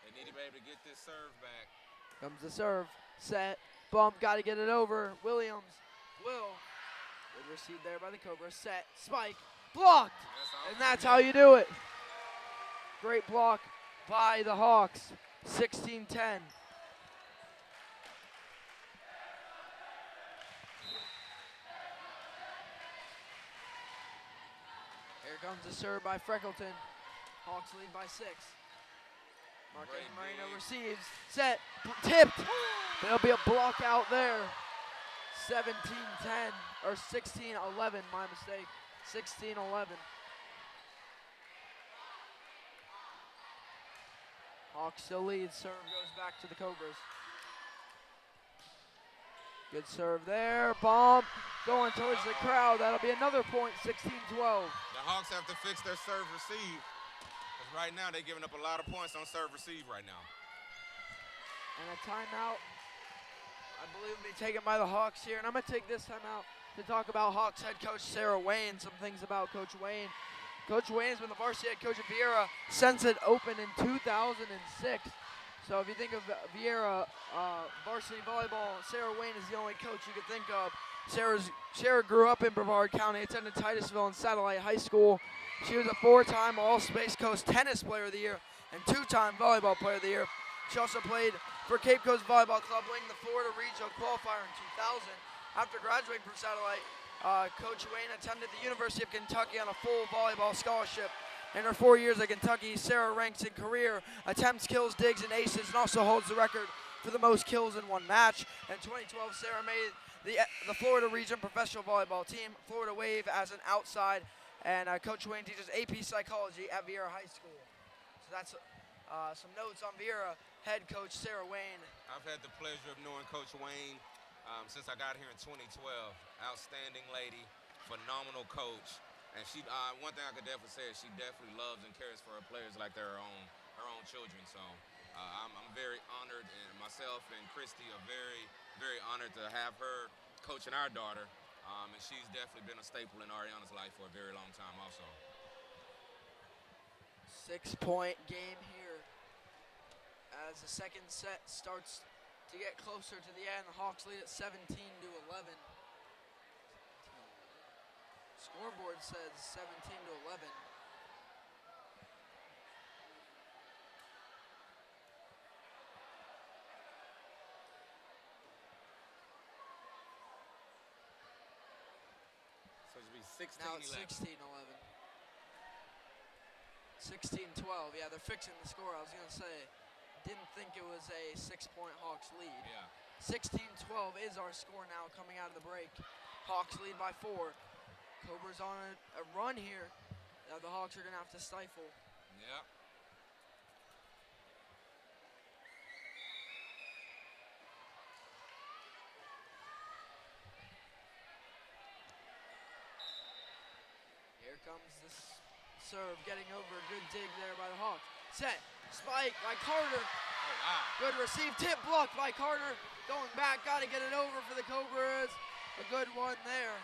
They need to be able to get this serve back. Comes the serve. Set. Bump. Got to get it over. Williams will. Good receive there by the Cobras. Set. Spike. Blocked. And that's how you do it. Great block by the Hawks. 16-10. Here comes the serve by Freckleton. Hawks lead by 6. Marquez Marino receives. Set. Tipped. There'll be a block out there. 17-10. Or 16-11, my mistake. 16-11. Hawks still lead. Serve goes back to the Cobras. Good serve there. Bomb going towards the crowd. That'll be another point. 16-12. The Hawks have to fix their serve receive. Because right now they're giving up a lot of points on serve receive right now. And a timeout, I believe, will be taken by the Hawks here. And I'm going to take this timeout to talk about Hawks head coach Sarah Wayne. Some things about Coach Wayne. Coach Wayne has been the varsity head coach of Viera since it opened in 2006. So if you think of Viera varsity volleyball, Sarah Wayne is the only coach you could think of. Sarah grew up in Brevard County, attended Titusville and Satellite High School. She was a 4-time All-Space Coast Tennis Player of the Year and 2-time Volleyball Player of the Year. She also played for Cape Coast Volleyball Club, winning the Florida Regional Qualifier in 2000. After graduating from Satellite, Coach Wayne attended the University of Kentucky on a full volleyball scholarship. In her 4 years at Kentucky, Sarah ranks in career attempts, kills, digs, and aces, and also holds the record for the most kills in one match. In 2012, Sarah made the Florida Region Professional Volleyball Team, Florida Wave as an outside, and Coach Wayne teaches AP Psychology at Viera High School. So that's some notes on Viera head coach Sarah Wayne. I've had the pleasure of knowing Coach Wayne since I got here in 2012. Outstanding lady, phenomenal coach. And she, one thing I could definitely say is she definitely loves and cares for her players like they're her own children. So I'm very honored, and myself and Christy are very, very honored to have her coaching our daughter. And she's definitely been a staple in Ariana's life for a very long time also. 6-point game here as the second set starts to get closer to the end. The Hawks lead at 17-11. Scoreboard says 17-11. So it should be 16-11. Now it's 16-11. 16-12. Yeah, they're fixing the score. I was going to say, didn't think it was a 6-point Hawks lead. Yeah. 16-12 is our score now coming out of the break. Hawks lead by 4. Cobras on a run here that the Hawks are going to have to stifle. Yep. Here comes this serve, getting over. Good dig there by the Hawks. Set, spike by Carter. Oh, wow. Good receive, tip blocked by Carter. Going back, got to get it over for the Cobras. A good one there.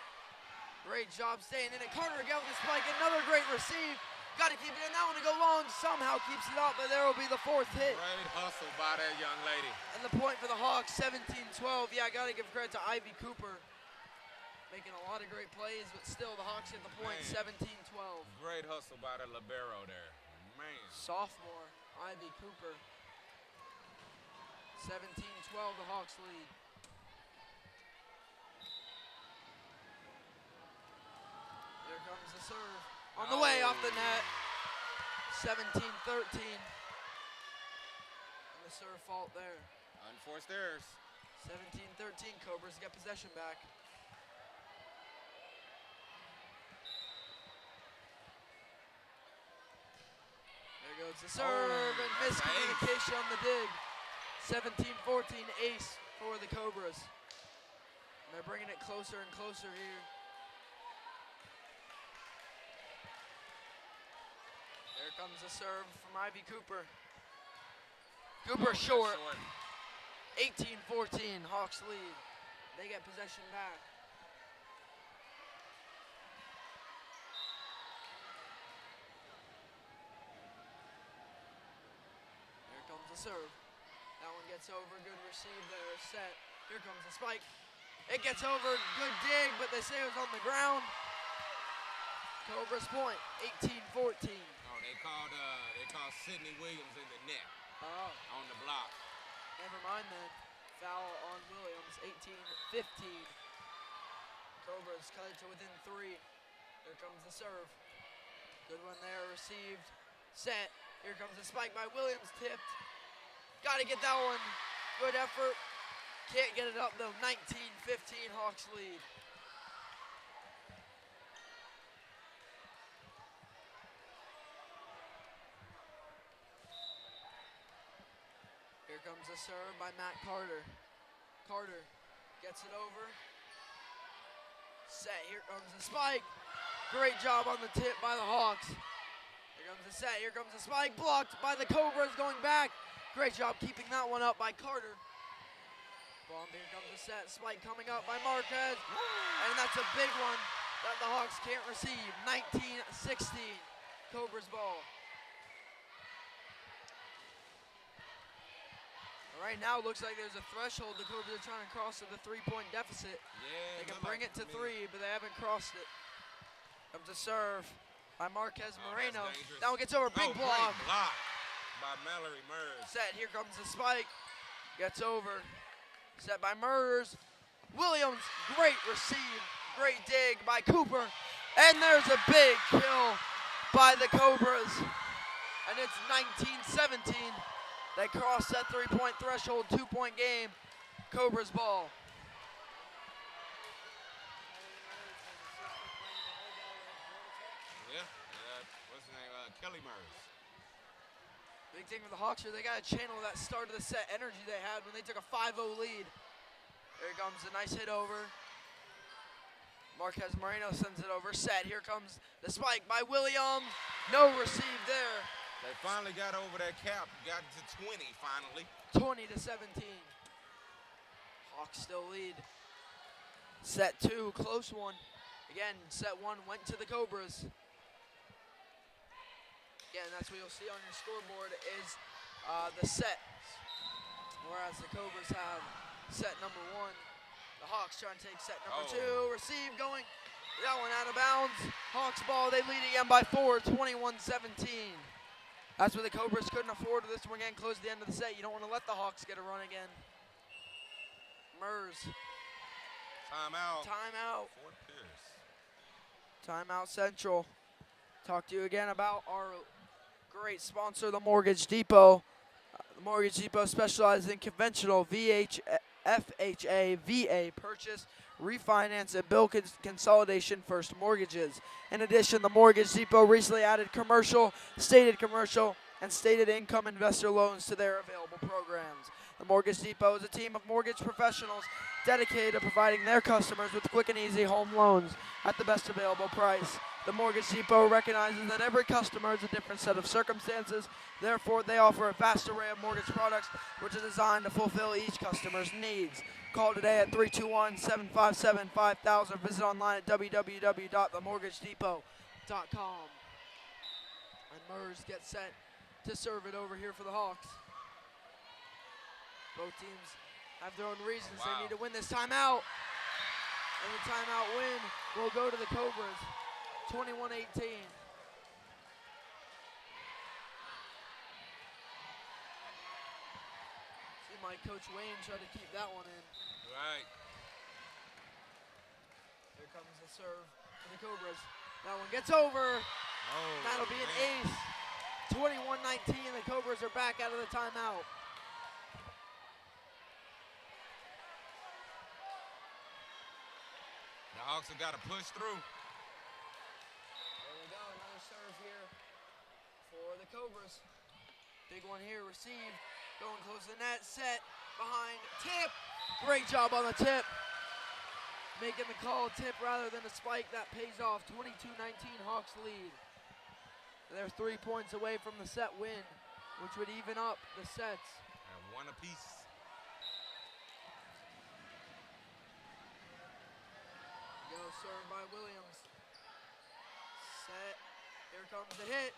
Great job staying in it. Carter again with the spike. Another great receive. Got to keep it in. That one to go long. Somehow keeps it up, but there will be the 4th hit. Great hustle by that young lady. And the point for the Hawks, 17-12. Yeah, I got to give credit to Ivy Cooper. Making a lot of great plays, but still the Hawks get the point, 17-12. Great hustle by the libero there. Man. Sophomore, Ivy Cooper. 17-12, the Hawks lead. Here comes the serve. On the way off the net. 17-13. And the serve fault there. Unforced errors. 17-13, Cobras get possession back. There goes the serve and miscommunication on the dig. 17-14, ace for the Cobras. And they're bringing it closer and closer here. There comes the serve from Ivy Cooper. Cooper short. 18-14, Hawks lead. They get possession back. Here comes the serve. That one gets over, good receive there, set. Here comes the spike. It gets over, good dig, but they say it was on the ground. Cobras point, 18-14. Oh, they called Sydney Williams in the net. Oh. On the block. Never mind then. Foul on Williams, 18-15. Cobras cut it to within 3. Here comes the serve. Good one there, received. Set. Here comes the spike by Williams, tipped. Got to get that one. Good effort. Can't get it up though. 19-15, Hawks lead. Here comes the serve by Matt Carter. Carter gets it over. Set, here comes the spike. Great job on the tip by the Hawks. Here comes the set, here comes the spike. Blocked by the Cobras going back. Great job keeping that one up by Carter. Bomb, here comes the set. Spike coming up by Marquez. And that's a big one that the Hawks can't receive. 19-16. Cobras ball. Right now, it looks like there's a threshold. The Cobras are trying to cross to the 3-point deficit. Yeah, they can bring it to 3, but they haven't crossed it. Comes a serve by Marquez Moreno. That one gets over. Big block. Great block by Mallory Murs. Set. Here comes the spike. Gets over. Set by Murs. Williams. Great receive. Great dig by Cooper. And there's a big kill by the Cobras. And it's 19-17. They crossed that 3-point threshold, 2-point game. Cobras ball. Yeah, what's his name? Kelly Murs. Big thing for the Hawks here, they got to channel that start of the set energy they had when they took a 5-0 lead. Here comes a nice hit over. Marquez Moreno sends it over. Set. Here comes the spike by Williams. No receive there. They finally got over that cap, got to 20 finally. 20-17. Hawks still lead. Set 2, close one. Again, set 1 went to the Cobras. Again, that's what you'll see on your scoreboard is the sets. Whereas the Cobras have set number 1. The Hawks trying to take set number 2. Receive going. That one out of bounds. Hawks ball, they lead again by 4, 21-17. That's what the Cobras couldn't afford with this one again. Close the end of the set. You don't want to let the Hawks get a run again. Murs. Timeout. Timeout. Fort Pierce. Timeout Central. Talk to you again about our great sponsor, the Mortgage Depot. The Mortgage Depot specializes in conventional FHA, VA purchase, refinance, and bill consolidation first mortgages. In addition, the Mortgage Depot recently added commercial, and stated income investor loans to their available programs. The Mortgage Depot is a team of mortgage professionals dedicated to providing their customers with quick and easy home loans at the best available price. The Mortgage Depot recognizes that every customer is a different set of circumstances. Therefore, they offer a vast array of mortgage products which are designed to fulfill each customer's needs. Call today at 321-757-5000. Visit online at www.themortgagedepot.com. And Murs gets set to serve it over here for the Hawks. Both teams have their own reasons they need to win this timeout. And the timeout win will go to the Cobras, 21-18. My Coach Wayne tried to keep that one in. Right. Here comes the serve for the Cobras. That one gets over. That'll be an ace. 21-19. The Cobras are back out of the timeout. The Hawks have got to push through. There we go. Another serve here for the Cobras. Big one here. Received. Going close to the net, set, behind, tip. Great job on the tip. Making the call, tip rather than a spike. That pays off. 22-19, Hawks lead. They're 3 points away from the set win, which would even up the sets. And one apiece. Go, served by Williams. Set, here comes the hit.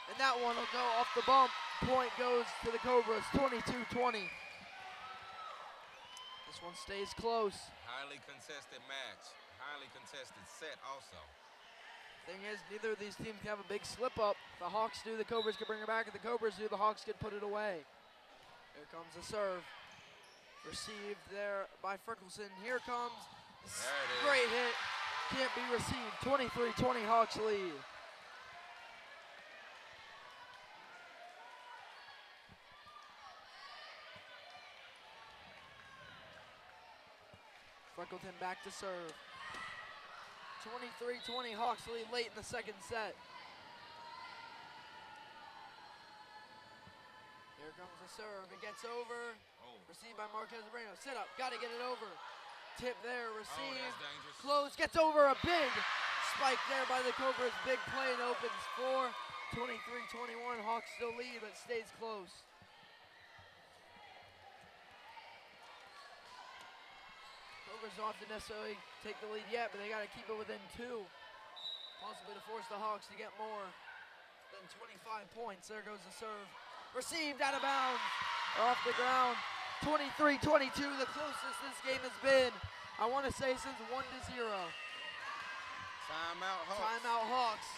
And that one will go off the bump. Point goes to the Cobras, 22-20. This one stays close. Highly contested match. Highly contested set also. Thing is, neither of these teams can have a big slip up. The Hawks do, the Cobras can bring it back. If the Cobras do, the Hawks can put it away. Here comes the serve. Received there by Frickelson. Here comes. Great hit. Can't be received. 23-20, Hawks lead. Freckleton back to serve. 23-20, Hawks lead late in the second set. Here comes the serve. It gets over. Received by Marquez Moreno. Sit up. Got to get it over. Tip there. Received. That's dangerous. Close. Gets over. A big spike there by the Cobras. Big play and opens 4. 23-21. Hawks still lead, but stays close. Cobras don't have to necessarily take the lead yet, but they got to keep it within 2. Possibly to force the Hawks to get more. than 25 points. There goes the serve. Received out of bounds. Off the ground. 23-22, the closest this game has been, I want to say, since 1-0. Timeout Hawks. Timeout Hawks.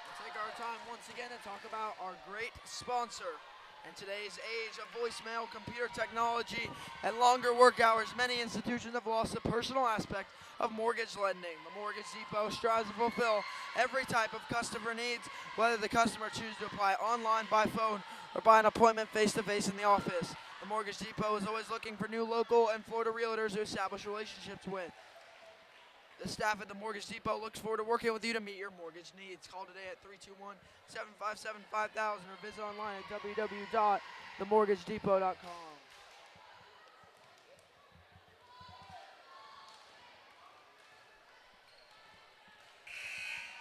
We'll take our time once again to talk about our great sponsor. In today's age of voicemail, computer technology, and longer work hours, many institutions have lost the personal aspect of mortgage lending. The Mortgage Depot strives to fulfill every type of customer needs, whether the customer chooses to apply online, by phone, or by an appointment face-to-face in the office. The Mortgage Depot is always looking for new local and Florida realtors to establish relationships with. The staff at the Mortgage Depot looks forward to working with you to meet your mortgage needs. Call today at 321-757-5000 or visit online at www.themortgagedepot.com.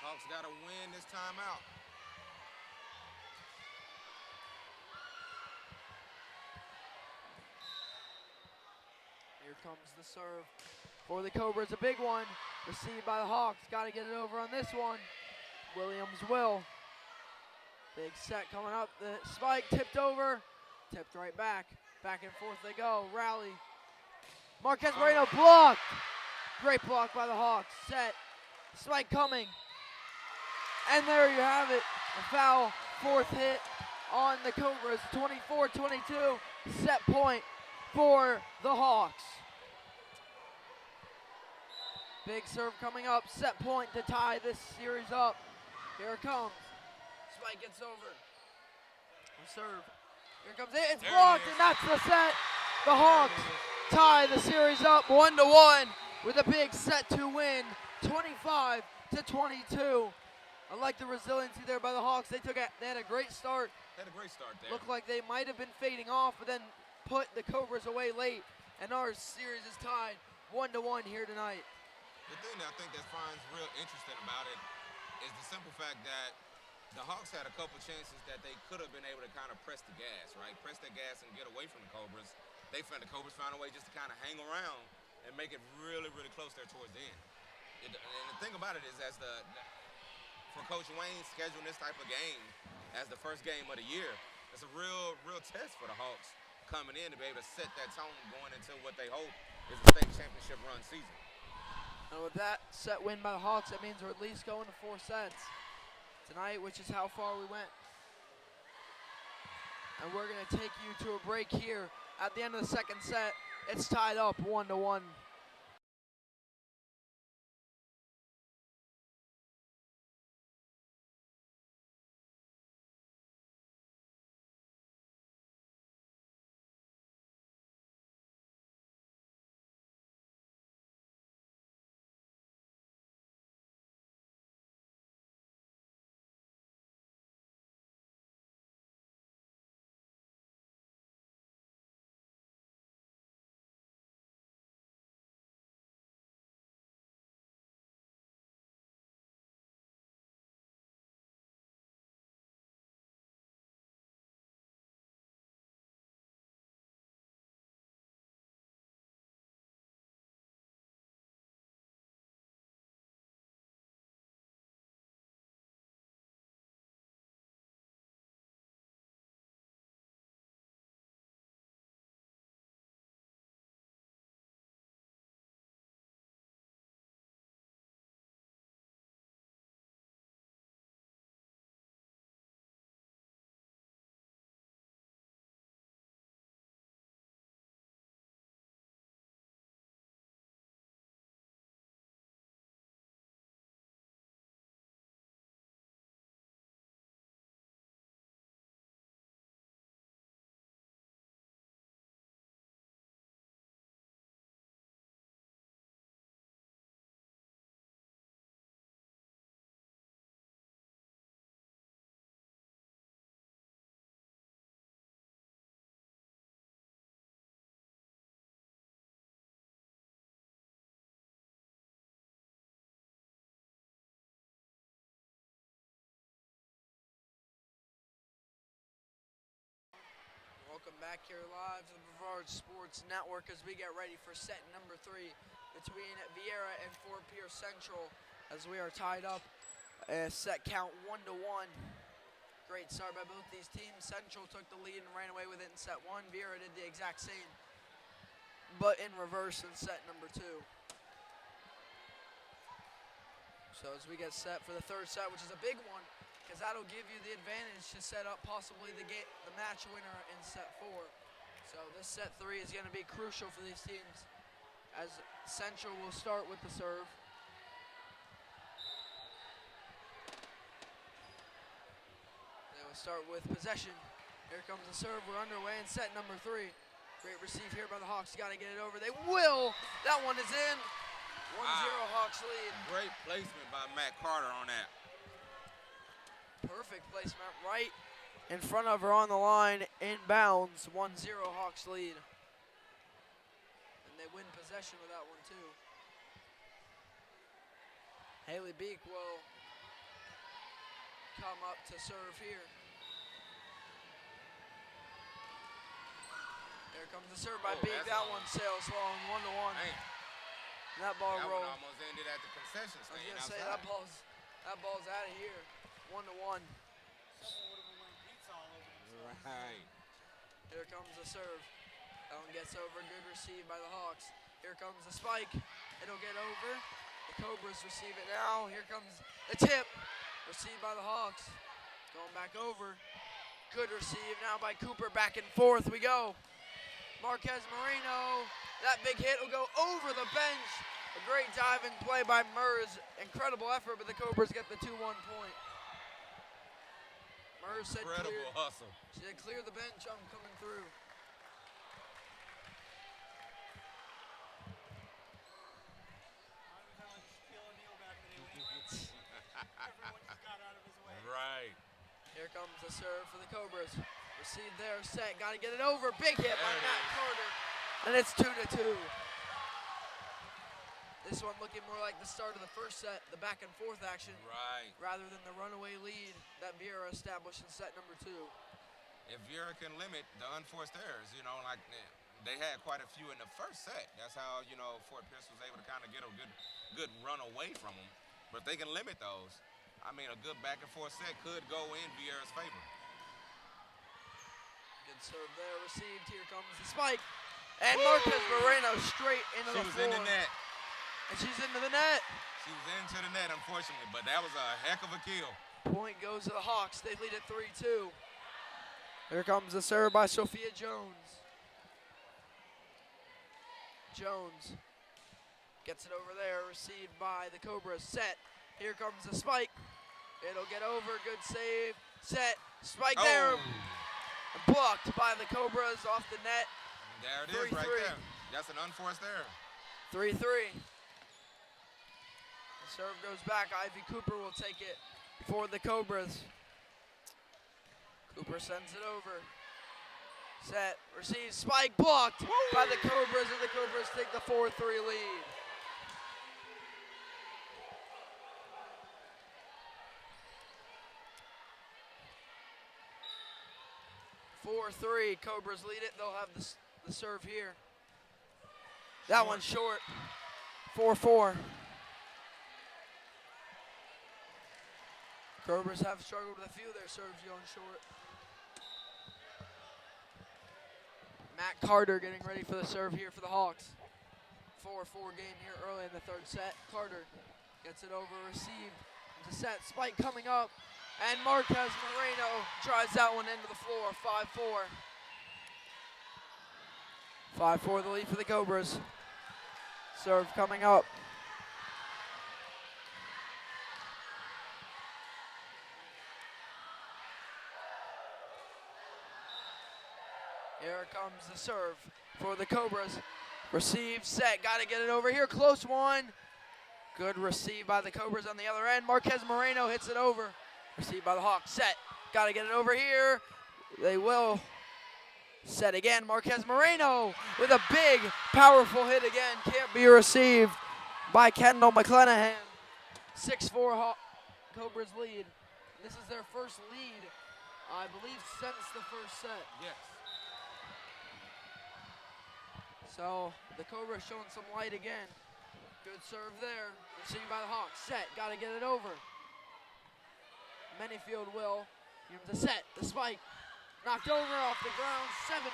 Hawks got to win this timeout. Here comes the serve for the Cobras, a big one. Received by the Hawks. Got to get it over on this one. Williams will. Big set coming up. The spike tipped over. Tipped right back. Back and forth they go. Rally. Marquez Moreno blocked. Great block by the Hawks. Set. Spike coming. And there you have it. A foul. Fourth hit on the Cobras. 24-22. Set point for the Hawks. Big serve coming up. Set point to tie this series up. Here it comes. Spike gets over. The serve. Here comes it. It's blocked, and that's the set. The Hawks tie the series up 1-1 with a big set to win, 25-22. I like the resiliency there by the Hawks. They had a great start. They had a great start there. Looked like they might have been fading off, but then put the Cobras away late, and our series is tied 1-1 here tonight. The thing that I think that finds real interesting about it is the simple fact that the Hawks had a couple chances that they could have been able to kind of press the gas, right? Press the gas and get away from the Cobras. The Cobras found a way just to kind of hang around and make it really, really close there towards the end. And the thing about it is, for Coach Wayne scheduling this type of game as the first game of the year, it's a real test for the Hawks coming in to be able to set that tone going into what they hope is the state championship run season. And with that set win by the Hawks, that means we're at least going to 4 sets tonight, which is how far we went. And we're going to take you to a break here. At the end of the second set, it's tied up 1-1. Welcome back here live to the Brevard Sports Network as we get ready for set number 3 between Viera and Fort Pierce Central as we are tied up Set count 1-1. Great start by both these teams. Central took the lead and ran away with it in set 1. Viera did the exact same, but in reverse in set number 2. So as we get set for the third set, which is a big one, because that'll give you the advantage to set up possibly the match winner in set 4. So this set 3 is going to be crucial for these teams, as Central will start with the serve. They will start with possession. Here comes the serve. We're underway in set number 3. Great receive here by the Hawks. Got to get it over. They will. That one is in. 1-0 Hawks lead. Great placement by Matt Carter on that. Perfect placement right in front of her on the line, inbounds. 1-0 Hawks lead. And they win possession with that one too. Haley Beek will come up to serve here. There comes the serve by Beek. That one sails long, 1-1. That ball rolled. That one almost ended at the concession stand. I was gonna say that ball's out of here. 1-1. Someone would have been laying pizza all over themselves. Right. Here comes the serve. That one gets over. Good receive by the Hawks. Here comes the spike. It'll get over. The Cobras receive it now. Here comes the tip. Received by the Hawks. Going back over. Good receive now by Cooper. Back and forth we go. Marquez Moreno. That big hit will go over the bench. A great dive and play by Mers. Incredible effort, but the Cobras get the 2-1 point. Mers said Incredible hustle. She said, clear the bench, I'm coming through. Everyone just got out of his way. Right. Here comes the serve for the Cobras. Receive there, set, got to get it over. Big hit by Matt Carter. And it's 2-2. This one looking more like the start of the first set, the back and forth action. Right. Rather than the runaway lead that Viera established in set number 2. If Viera can limit the unforced errors, you know, like they had quite a few in the first set. That's how, you know, Fort Pierce was able to kind of get a good run away from them. But if they can limit those, I mean, a good back and forth set could go in Viera's favor. Good serve there, received. Here comes the spike. And Marquez Moreno straight into the floor. She was in the net. And she's into the net. She was into the net, unfortunately, but that was a heck of a kill. Point goes to the Hawks. They lead at 3-2. Here comes the serve by Sophia Jones. Jones gets it over there, received by the Cobras. Set. Here comes the spike. It'll get over. Good save. Set. Spike there. Blocked by the Cobras off the net. There it is right there. That's an unforced error. 3-3. The serve goes back. Ivy Cooper will take it for the Cobras. Cooper sends it over. Set, receives, spike, blocked by the Cobras, and the Cobras take the 4-3 lead. Cobras lead it. They'll have the serve here. That one's short. 4-4. Cobras have struggled with a few of their serves going short. Matt Carter getting ready for the serve here for the Hawks. 4-4 game here early in the third set. Carter gets it over, received. The set, spike coming up. And Marquez Moreno drives that one into the floor, 5-4. 5-4 the lead for the Cobras. Serve coming up. Here comes the serve for the Cobras. Receive, set, got to get it over here. Close one. Good receive by the Cobras on the other end. Marquez Moreno hits it over. Received by the Hawks. Set, got to get it over here. They will. Set again. Marquez Moreno with a big, powerful hit again. Can't be received by Kendall McClanahan. 6-4 Cobras lead. This is their first lead, I believe, since the first set. Yes. So the Cobras showing some light again. Good serve there. Received by the Hawks. Set. Got to get it over. Manyfield will. Give him the set, the spike. Knocked over off the ground, 7-4.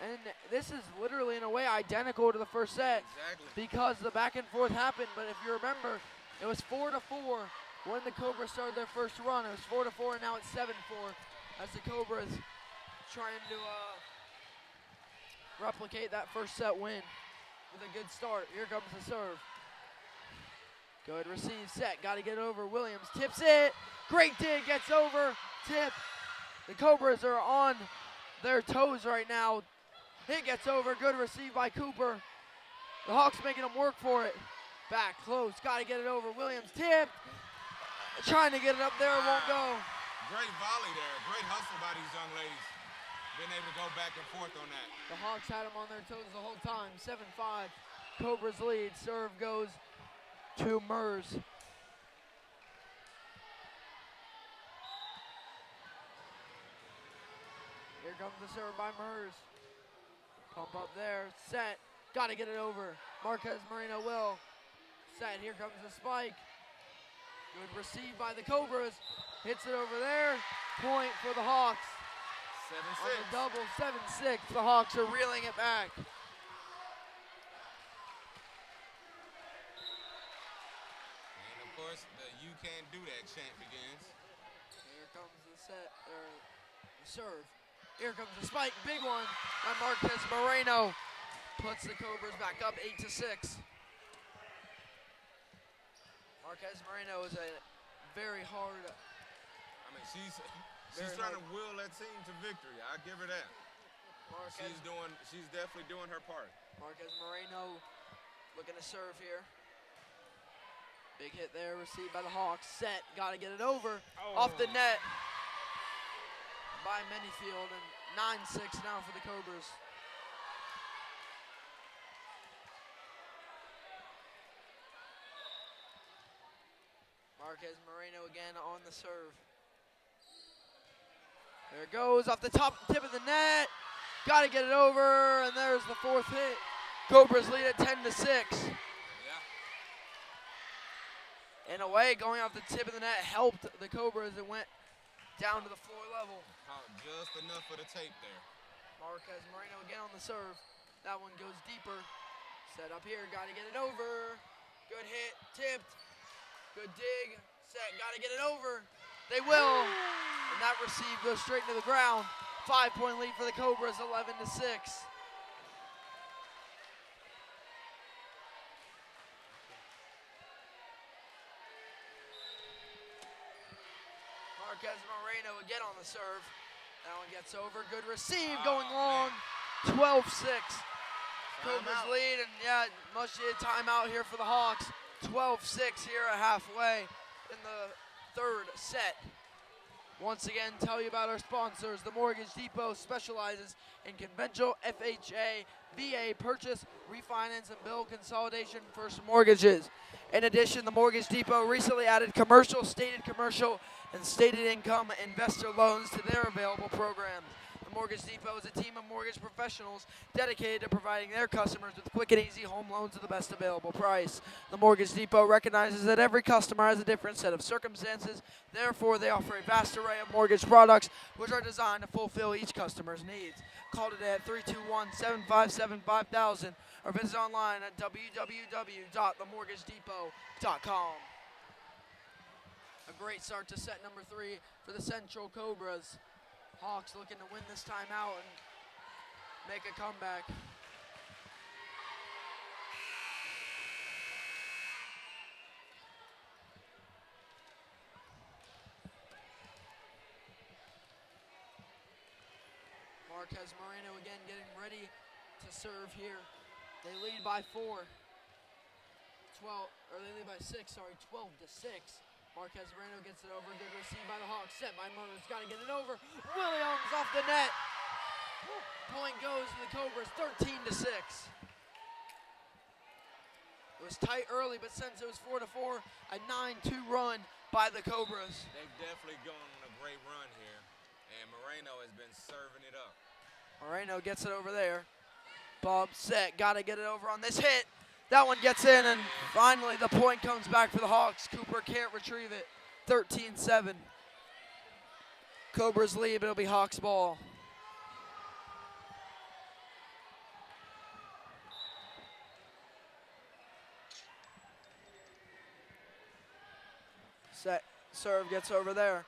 And this is literally, in a way, identical to the first set. Exactly. Because the back and forth happened. But if you remember, it was 4-4 when the Cobras started their first run. It was 4-4, and now it's 7-4 as the Cobras trying to replicate that first set win with a good start. Here comes the serve. Good receive, set, got to get over. Williams tips it. Great dig, gets over, tip. The Cobras are on their toes right now. Hit gets over, good receive by Cooper. The Hawks making them work for it. Back, close, got to get it over. Williams tipped. Trying to get it up there, it won't go. Great volley there. Great hustle by these young ladies. Being able to go back and forth on that. The Hawks had them on their toes the whole time. 7-5, Cobras lead. Serve goes to Mers. Here comes the serve by Mers. Pump up there, set, gotta get it over. Marquez Moreno will. Set, here comes the spike. Good receive by the Cobras. Hits it over there. Point for the Hawks. 7-6. On the double, 7-6. The Hawks are reeling it back. And of course, the "you can't do that" chant begins. Here comes the set, or the serve. Here comes the spike, big one by Marquez Moreno. Puts the Cobras back up 8-6. Marquez Moreno is a very hard. I mean, she's trying to will that team to victory. I give her that. She's definitely doing her part. Marquez Moreno looking to serve here. Big hit there, received by the Hawks. Set, got to get it over. Off the net by Manyfield, and 9-6 now for the Cobras. Marquez Moreno again on the serve. There it goes, off the top tip of the net. Got to get it over, and there's the fourth hit. Cobras lead at 10-6. Yeah. In a way, going off the tip of the net helped the Cobras. It went down to the floor level. Just enough for the tape there. Marquez Moreno again on the serve. That one goes deeper. Set up here, got to get it over. Good hit, tipped. Good dig, set, got to get it over. They will, and that receive goes straight to the ground. 5-point lead for the Cobras, 11-6. Marquez Moreno again on the serve. That one gets over, good receive, going long. 12-6. Cobras lead, and yeah, much needed timeout here for the Hawks. 12-6 here at halfway in the third set. Once again, tell you about our sponsors. The Mortgage Depot specializes in conventional FHA, VA purchase, refinance, and bill consolidation for mortgages. In addition, the Mortgage Depot recently added commercial, and stated income investor loans to their available programs. The Mortgage Depot is a team of mortgage professionals dedicated to providing their customers with quick and easy home loans at the best available price. The Mortgage Depot recognizes that every customer has a different set of circumstances. Therefore, they offer a vast array of mortgage products which are designed to fulfill each customer's needs. Call today at 321-757-5000 or visit online at www.themortgagedepot.com. A great start to set number 3 for the Central Cobras. Hawks looking to win this time out and make a comeback. Marquez Moreno again getting ready to serve here. They lead by 4. They lead by 6, 12-6. Marquez Moreno gets it over. Good receive by the Hawks. Set by Motors. Got to get it over. Williams off the net. Point goes to the Cobras, 13-6. It was tight early, but since it was 4-4, a 9-2 run by the Cobras. They've definitely gone on a great run here, and Moreno has been serving it up. Moreno gets it over there. Bob set. Got to get it over on this hit. That one gets in, and finally the point comes back for the Hawks. Cooper can't retrieve it. 13-7. Cobras lead, but it'll be Hawks ball. Set, serve gets over there.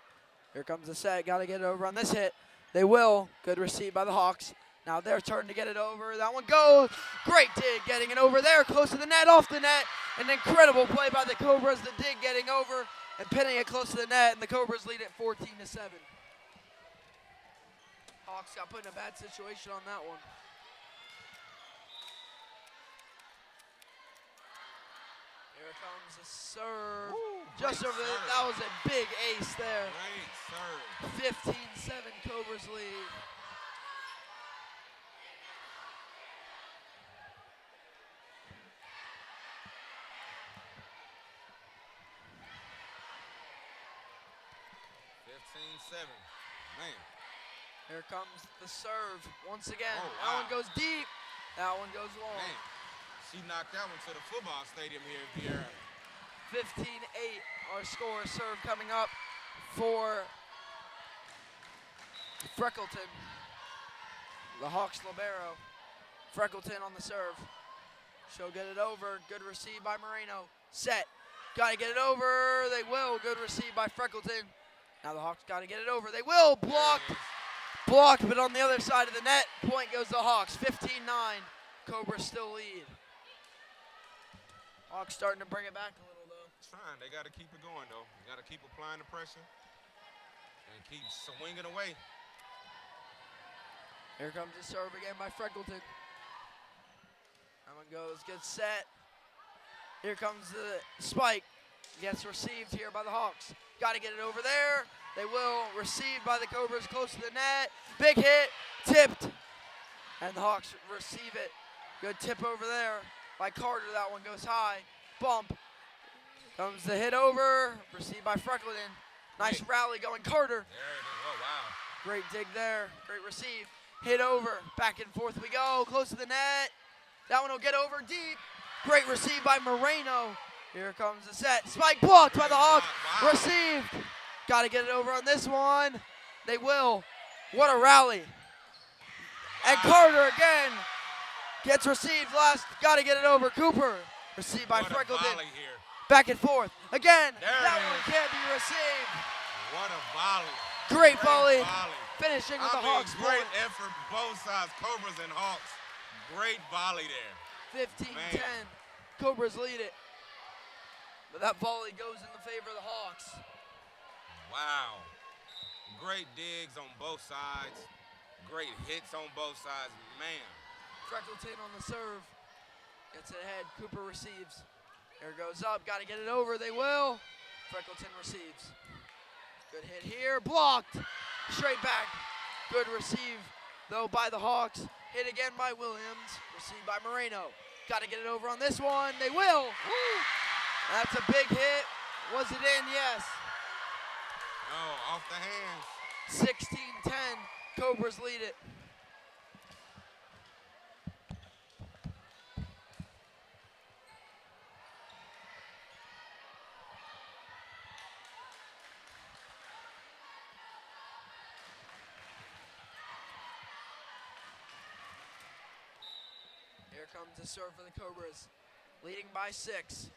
Here comes the set, gotta get it over on this hit. They will, good receive by the Hawks. Now their turn to get it over, that one goes. Great dig, getting it over there, close to the net, off the net. An incredible play by the Cobras, the dig getting over and pinning it close to the net, and the Cobras lead at 14-7. Hawks got put in a bad situation on that one. Here comes the serve. Woo, Just over serve. that was a big ace there. Great serve. 15-7 Cobras lead. Man. Here comes the serve once again. Oh, That wow. one goes deep. That one goes long. Man. She knocked that one to the football stadium here, Viera. 15-8 our score. Serve coming up for Freckleton. The Hawks libero. Freckleton on the serve. She'll get it over. Good receive by Moreno. Set. Got to get it over. They will. Good receive by Freckleton. Now the Hawks got to get it over. They will. Blocked. Blocked, but on the other side of the net. Point goes to the Hawks. 15-9. Cobras still lead. Hawks starting to bring it back a little, though. Trying. They got to keep it going, though. You got to keep applying the pressure and keep swinging away. Here comes the serve again by Freckleton. That one goes, gets set. Here comes the spike. Gets received here by the Hawks. Got to get it over there. They will. Received by the Cobras close to the net. Big hit. Tipped. And the Hawks receive it. Good tip over there by Carter. That one goes high. Bump. Comes the hit over. Received by Freckleton. Nice rally going Carter. There it is. Oh, wow. Great dig there. Great receive. Hit over. Back and forth we go. Close to the net. That one will get over deep. Great receive by Moreno. Here comes the set. Spike blocked by the Hawks. Wow. Received. Got to get it over on this one. They will. What a rally. And Carter again gets received last. Got to get it over. Cooper. Received by What a Freckleton. volley here. Back and forth. Again. There that it one is. can't be received. What a volley. Great volley. Volley. Finishing with the Hawks. Great point. effort, both sides, Cobras and Hawks. Great volley there. 15-10. Cobras lead it. But that volley goes in the favor of the Hawks. Wow. Great digs on both sides. Great hits on both sides. Man. Freckleton on the serve. Gets it ahead. Cooper receives. Here goes up. Got to get it over. They will. Freckleton receives. Good hit here. Blocked. Straight back. Good receive, though, by the Hawks. Hit again by Williams. Received by Moreno. Got to get it over on this one. They will. Woo! That's a big hit. Was it in? Yes. No, off the hands. 16-10. Cobras lead it. Here comes the serve for the Cobras. Leading by 6.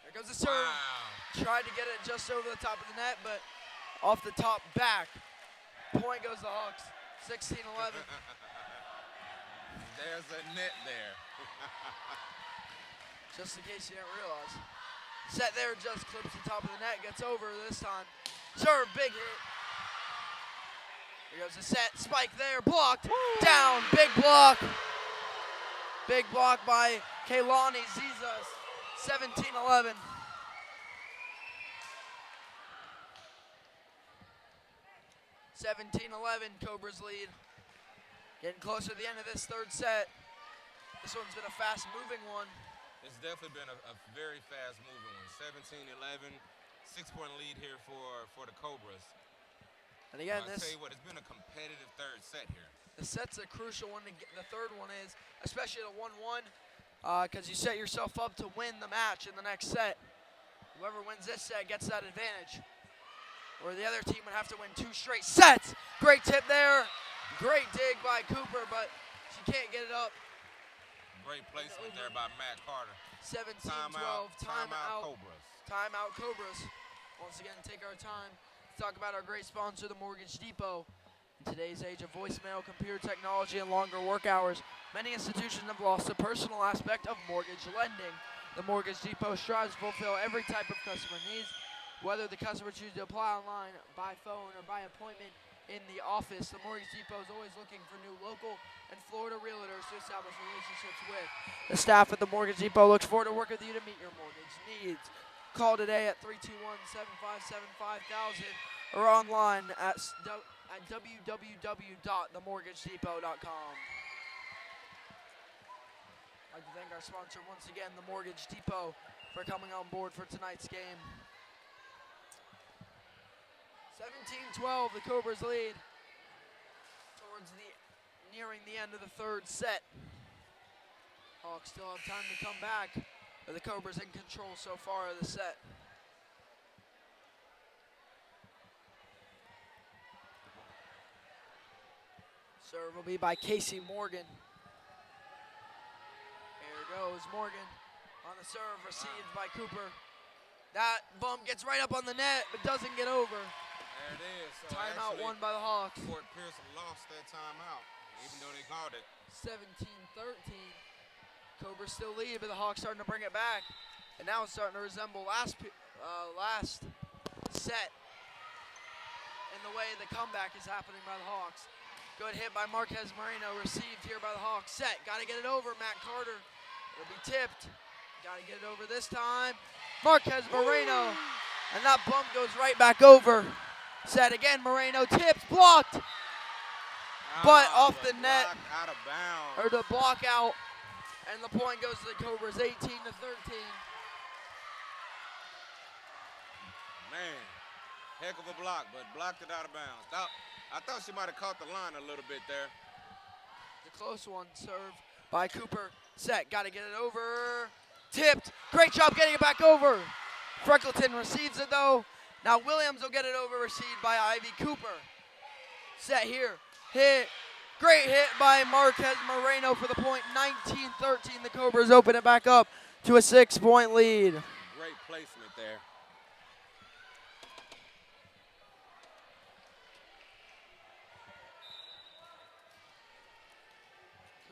Here goes the serve. Wow. Tried to get it just over the top of the net, but off the top back. Point goes the Hawks. 16-11. There's a net there. Just in case you didn't realize. Set there, just clips the top of the net, gets over this time. Serve, big hit. Here goes the set, spike there, blocked. Down, big block. Big block by Kaylani Zizas. 17-11. Cobras lead. Getting closer to the end of this third set. This one's been a fast-moving one. It's definitely been a very fast-moving one. 17-11, 6-point lead here for the Cobras. And again, I'll tell you what, it's been a competitive third set here. the set's a crucial one. The third one is, especially at a 1-1, because you set yourself up to win the match in the next set. Whoever wins this set gets that advantage. or the other team would have to win 2 straight sets. Great tip there. Great dig by Cooper, but she can't get it up. Great placement there by Matt Carter. 17-12, timeout Cobras. Timeout Cobras. Once again, take our time to talk about our great sponsor, the Mortgage Depot. In today's age of voicemail, computer technology, and longer work hours, many institutions have lost the personal aspect of mortgage lending. The Mortgage Depot strives to fulfill every type of customer needs, whether the customer chooses to apply online, by phone, or by appointment in the office. The Mortgage Depot is always looking for new local and Florida realtors to establish relationships with. The staff at the Mortgage Depot looks forward to working with you to meet your mortgage needs. Call today at 321-757-5000 or online at www.themortgagedepot.com. I'd like to thank our sponsor once again, the Mortgage Depot, for coming on board for tonight's game. 17-12, the Cobras lead towards nearing the end of the 3rd set. Hawks still have time to come back, but the Cobras in control so far of the set. Serve will be by Casey Morgan. Here goes Morgan on the serve, received by Cooper. That bump gets right up on the net, but doesn't get over. There it is. So timeout won by the Hawks. Fort Pierce lost that timeout, even though they called it. 17-13. Cobras still lead, but the Hawks starting to bring it back. And now it's starting to resemble last set in the way the comeback is happening by the Hawks. Good hit by Marquez Moreno, received here by the Hawks. Set, got to get it over, Matt Carter. It'll be tipped. Got to get it over this time. Marquez Moreno, and that bump goes right back over. Set again, Moreno tips, blocked, but off the net, out of bounds. or the block out, and the point goes to the Cobras, 18-13. Man, heck of a block, but blocked it out of bounds. I thought she might have caught the line a little bit there. The close one, serve by Cooper. Set, got to get it over. Tipped, great job getting it back over. Freckleton receives it though. Now Williams will get it over, received by Ivy Cooper. Set here, hit. Great hit by Marquez Moreno for the point, 19-13. The Cobras open it back up to a 6-point lead. Great placement there.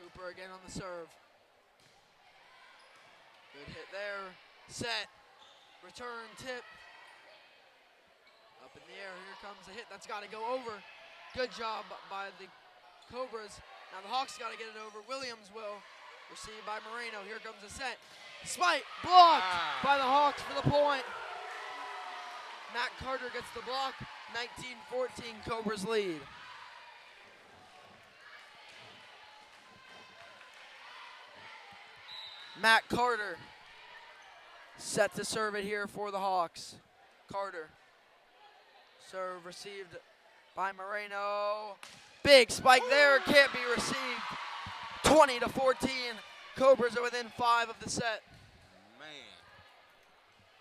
Cooper again on the serve. Good hit there. Set. Return tip. Up in the air. Here comes the hit. That's got to go over. Good job by the Cobras. Now the Hawks got to get it over. Williams will. Received by Moreno. Here comes the set. Spike blocked by the Hawks for the point. Matt Carter gets the block. 19-14 Cobras lead. Matt Carter set to serve it here for the Hawks. Carter. Serve received by Moreno. Big spike there, can't be received. 20-14. Cobras are within 5 of the set. Man,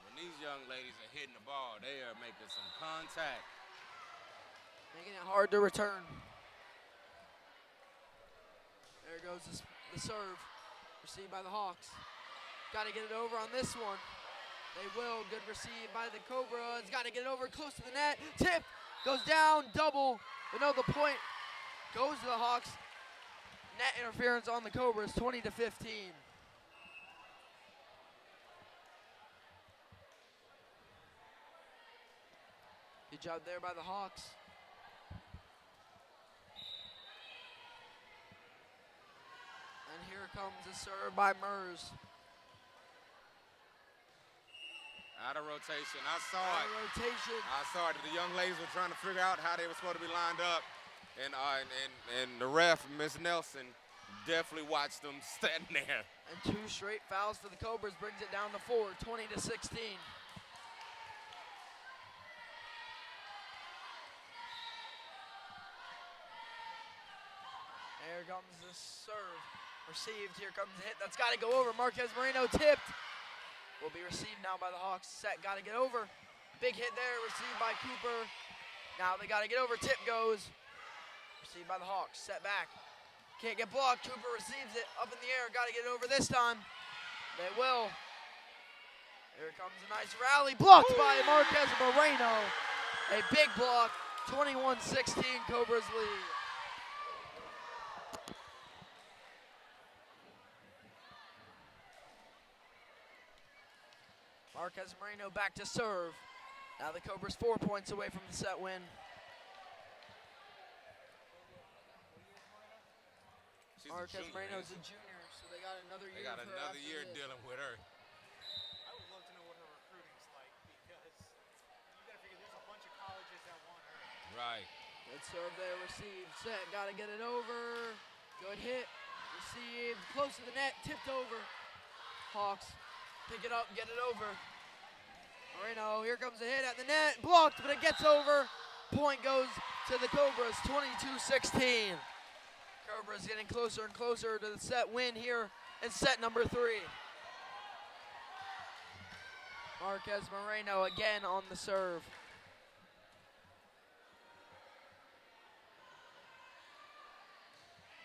when these young ladies are hitting the ball, they are making some contact. Making it hard to return. There goes the serve. Received by the Hawks. Got to get it over on this one. They will. Good receive by the Cobras. Got to get it over close to the net. Tip goes down, double. But no, the point goes to the Hawks. Net interference on the Cobras, 20-15. Good job there by the Hawks. And here comes a serve by Mers. Out of rotation. I saw Out it. of rotation. I saw it. The young ladies were trying to figure out how they were supposed to be lined up. And the ref, Miss Nelson, definitely watched them standing there. And 2 straight fouls for the Cobras brings it down to 4, 20-16. There comes the serve. Received. Here comes the hit. That's got to go over. Marquez Moreno tipped. Will be received now by the Hawks. Set. Got to get over. Big hit there. Received by Cooper. Now they got to get over. Tip goes. Received by the Hawks. Set back. Can't get blocked. Cooper receives it. Up in the air. Got to get it over this time. They will. Here comes a nice rally. Blocked by Marquez Moreno. A big block. 21-16 Cobras lead. Marquez Moreno back to serve. Now the Cobras 4 points away from the set win. She's Marquez a junior, Moreno's a ain't she? junior, so they got another year. They got of her another after year this. dealing with her. I would love to know what her recruiting's like because you got to figure there's a bunch of colleges that want her. Right. Good serve there, received, set, got to get it over. Good hit, received, close to the net, tipped over. Hawks pick it up, get it over. Moreno, here comes a hit at the net, blocked, but it gets over. Point goes to the Cobras, 22-16. Cobras getting closer and closer to the set win here in set number 3. Marquez Moreno again on the serve.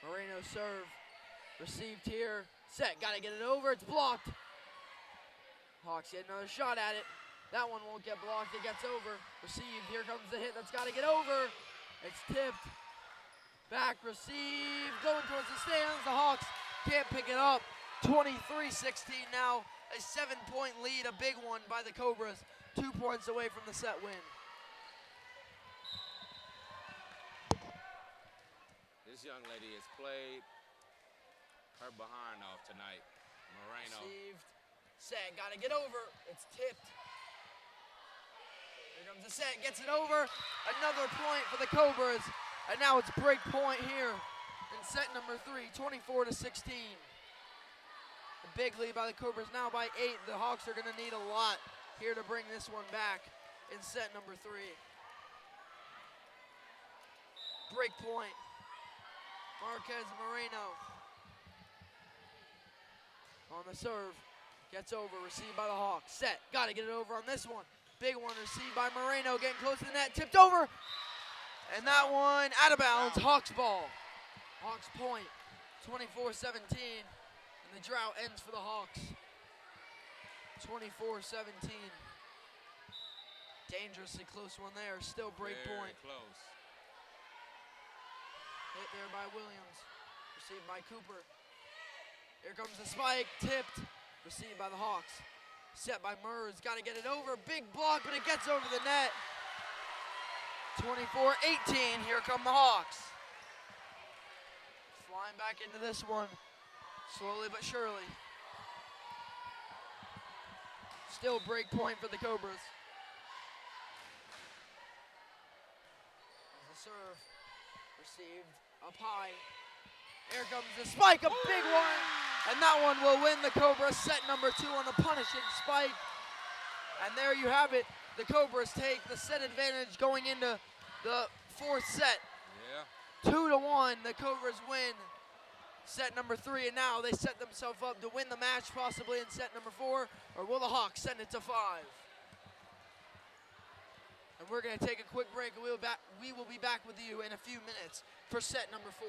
Moreno serve, received here, set, gotta get it over, it's blocked. Hawks get another shot at it. That one won't get blocked, it gets over. Received, here comes the hit, that's gotta get over. It's tipped, back received, going towards the stands. The Hawks can't pick it up. 23-16 now, a 7-point lead, a big one by the Cobras. 2 points away from the set win. This young lady has played her behind off tonight. Moreno. Received, set, gotta get over. It's tipped. Here comes the set, gets it over. Another point for the Cobras. And now it's break point here in set number 3, 24-16. A big lead by the Cobras, now by 8. The Hawks are gonna need a lot here to bring this one back in set number 3. Break point. Marquez Moreno on the serve, gets over, received by the Hawks. Set, gotta get it over on this one. Big one received by Moreno, getting close to the net, tipped over. And that one out of bounds, Hawks ball. Hawks point, 24-17. And the drought ends for the Hawks. 24-17. Dangerously close one there, still break point. Very close. Hit there by Williams, received by Cooper. Here comes the spike, tipped, received by the Hawks. Set by Murs, gotta get it over, big block, but it gets over the net. 24-18, here come the Hawks. Flying back into this one, slowly but surely. Still break point for the Cobras. There's the serve, received up high. Here comes the spike, a big one. And that one will win the Cobras set number 2 on a punishing spike. And there you have it. The Cobras take the set advantage going into the 4th set. Yeah. 2-1, the Cobras win set number 3, and now they set themselves up to win the match possibly in set number 4, or will the Hawks send it to 5? And we're going to take a quick break, and we will be back with you in a few minutes for set number 4.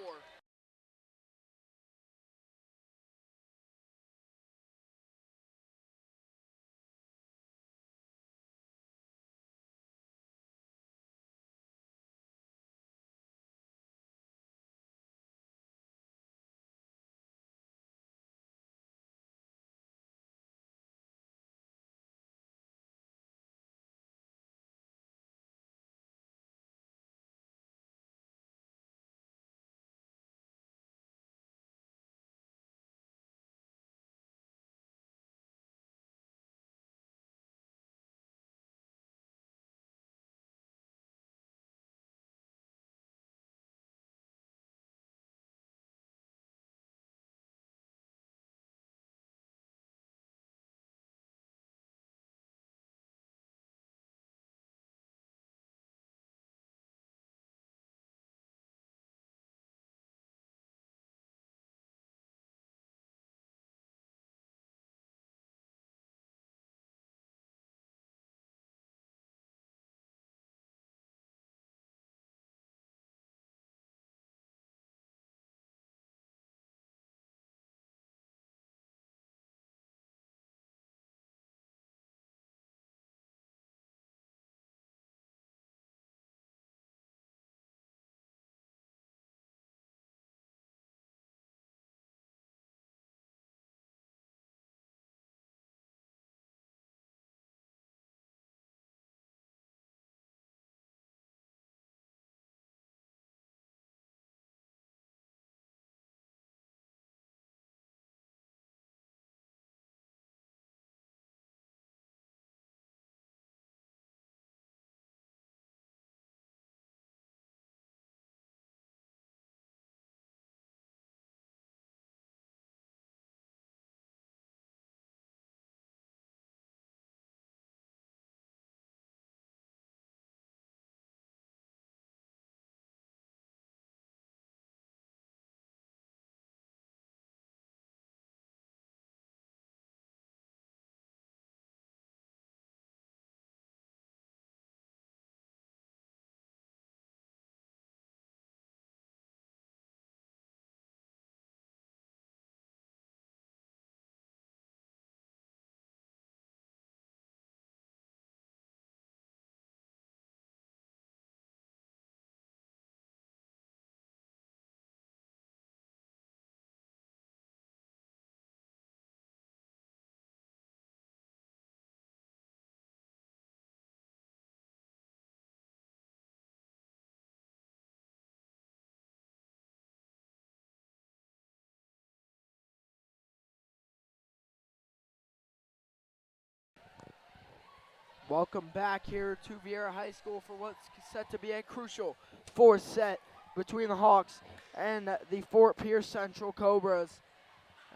Welcome back here to Viera High School for what's set to be a crucial fourth set between the Hawks and the Fort Pierce Central Cobras.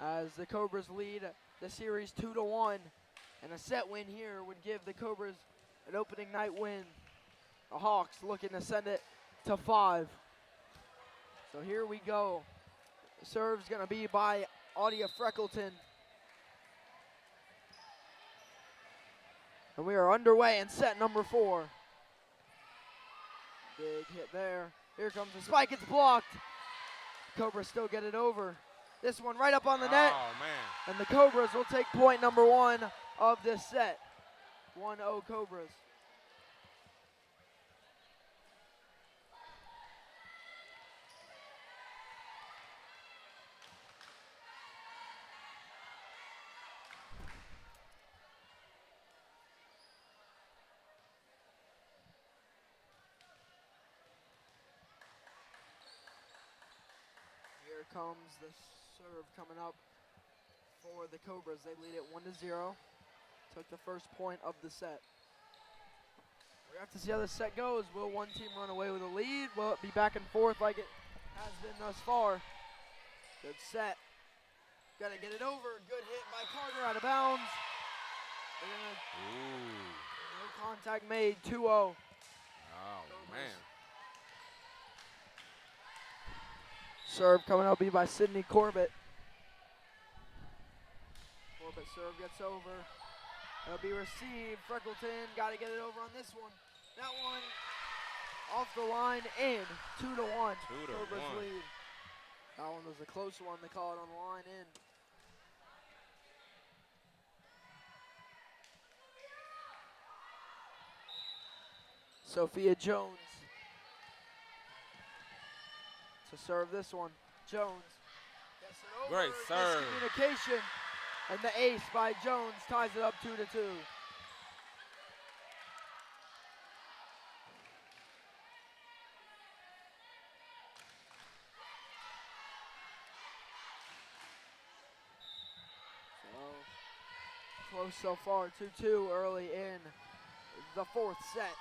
As the Cobras lead the series 2-1, and a set win here would give the Cobras an opening night win. The Hawks looking to send it to 5. So here we go. The serve's gonna be by Audia Freckleton. And we are underway in set number 4. Big hit there. Here comes the spike, it's blocked. Cobras still get it over. This one right up on the net. Oh, man. And the Cobras will take point number 1 of this set. 1-0 Cobras. Here comes the serve coming up for the Cobras. They lead it 1-0. Took the first point of the set. We have to see how this set goes. Will one team run away with a lead? Will it be back and forth like it has been thus far? Good set. Got to get it over. Good hit by Carter out of bounds. No contact made. 2-0. Oh, man. Serve coming out be by Sydney Corbett. Corbett serve gets over. It'll be received. Freckleton got to get it over on this one. That one off the line in. 2-1. 2-1. Cobras lead. That one was a close one. They call it on the line in. Sophia Jones to serve this one. Jones gets it over. Great serve. Miscommunication. And the ace by Jones ties it up 2-2. Here close so far, 2-2 early in the fourth set.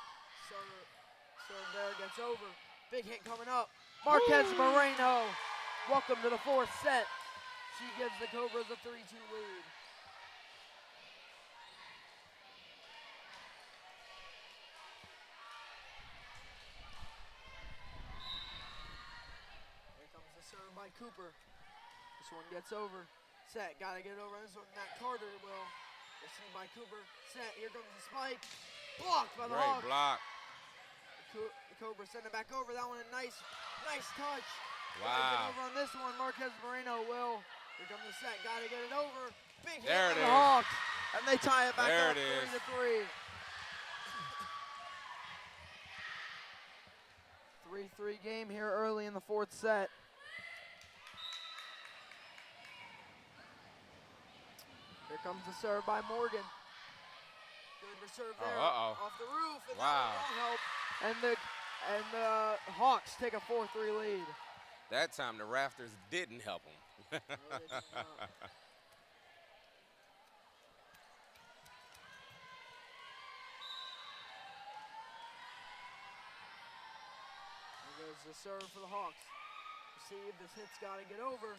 Serve there gets over. Big hit coming up. Marquez Moreno, welcome to the fourth set. She gives the Cobras a 3-2 lead. Here comes the serve by Cooper. This one gets over. Set, gotta get it over this one. Matt Carter will. Received by Cooper. Set, here comes the spike. Blocked by the Hawks. Great block. The Cobra send it back over. That one a nice touch. Wow. Get over on this one. Marquez Moreno will. Here comes the set. Got to get it over. Big hit There by it the is. Hawks. And they tie it back There up it is. 3-3. 3-3 game here early in the fourth set. Here comes the serve by Morgan. Good reserve there. Off the roof. And Wow. that will help. And the Hawks take a 4-3 lead. That time the rafters didn't help them. No, they did not. There goes the serve for the Hawks. Receive, this hit's got to get over.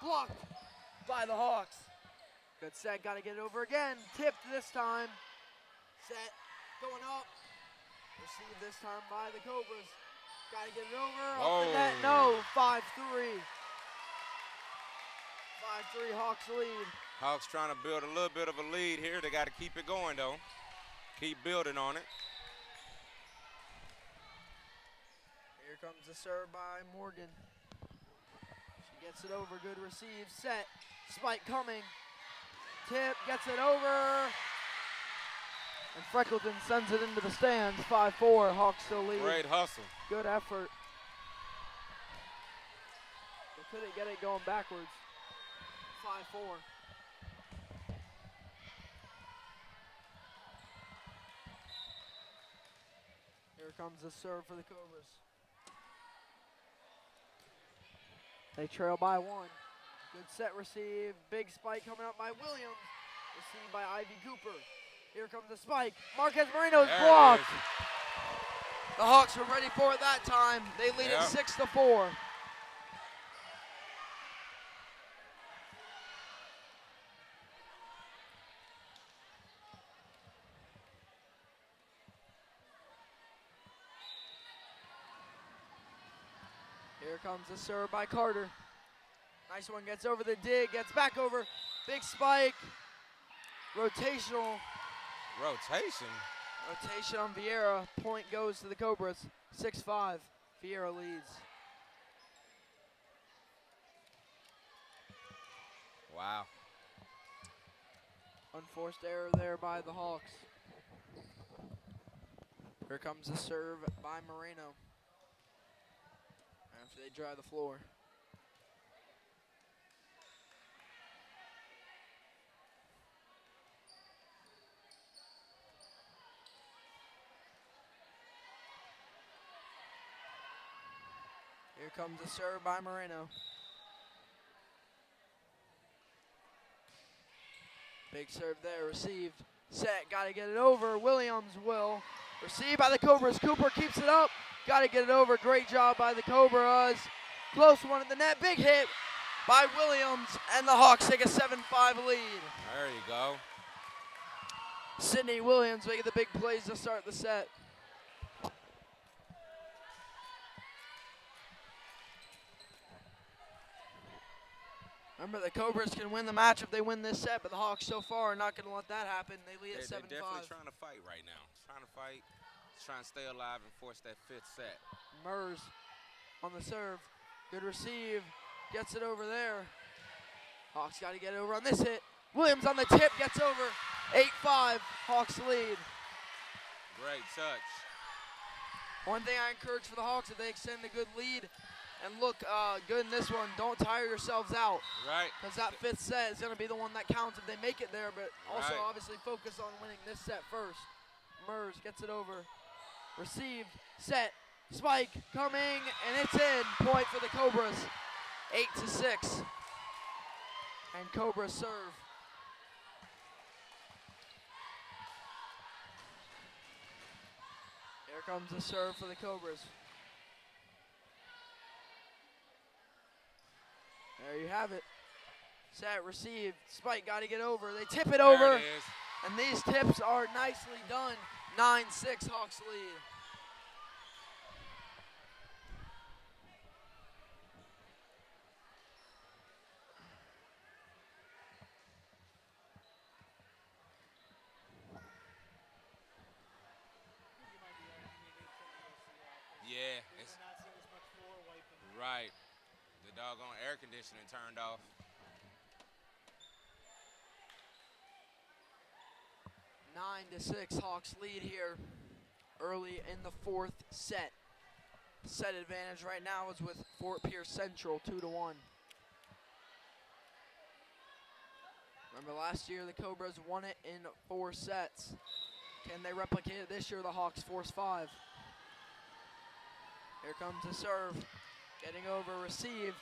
Blocked by the Hawks. Good set, got to get it over again. Tipped this time. Set, going up. Received this time by the Cobras. Got to get it over. Off the net, no. 5-3. 5-3 Hawks lead. Hawks trying to build a little bit of a lead here. They got to keep it going, though. Keep building on it. Here comes the serve by Morgan. She gets it over. Good receive. Set. Spike coming. Tip. Gets it over. And Freckleton sends it into the stands. 5-4. Hawks still lead. Great hustle. Good effort. They couldn't get it going backwards. 5-4. Here comes the serve for the Cobras. They trail by 1. Good set receive. Big spike coming up by Williams. Received by Ivy Cooper. Here comes the spike. Marquez Moreno's There it blocked. is. The Hawks were ready for it that time. They lead it 6-4. Here comes the serve by Carter. Nice one, gets over the dig, gets back over. Big spike. Rotational. Rotation. Rotation on Viera. Point goes to the Cobras. 6-5. Viera leads. Wow. Unforced error there by the Hawks. Here comes the serve by Moreno. After they dry the floor. Here comes the serve by Moreno. Big serve there, received. Set, gotta get it over. Williams will. Received by the Cobras. Cooper keeps it up. Gotta get it over. Great job by the Cobras. Close one at the net. Big hit by Williams. And the Hawks take a 7-5 lead. There you go. Sidney Williams making the big plays to start the set. Remember, the Cobras can win the match if they win this set, but the Hawks so far are not going to let that happen. They lead at 7-5. They're definitely trying to fight right now. Trying to fight, trying to stay alive and force that fifth set. Mers on the serve. Good receive. Gets it over there. Hawks got to get it over on this hit. Williams on the tip, gets over. 8-5, Hawks lead. Great touch. One thing I encourage for the Hawks, if they extend a good lead and look good in this one, don't tire yourselves out. Right. Because that fifth set is going to be the one that counts if they make it there, but also Right. obviously focus on winning this set first. Mers gets it over. Received, set, spike, coming, and it's in. Point for the Cobras. 8-6. And Cobras serve. Here comes the serve for the Cobras. There you have it. Set, received, spike, got to get over. They tip it over. There it is. And these tips are nicely done. 9-6 Hawks lead. Yeah. We're It's not seeing as much floor wiping. right. The doggone air conditioning turned off. 9-6 Hawks lead here early in the fourth set. Set advantage right now is with Fort Pierce Central 2-1. Remember last year the Cobras won it in 4 sets. Can they replicate it this year? The Hawks force 5. Here comes the serve. Getting over, received.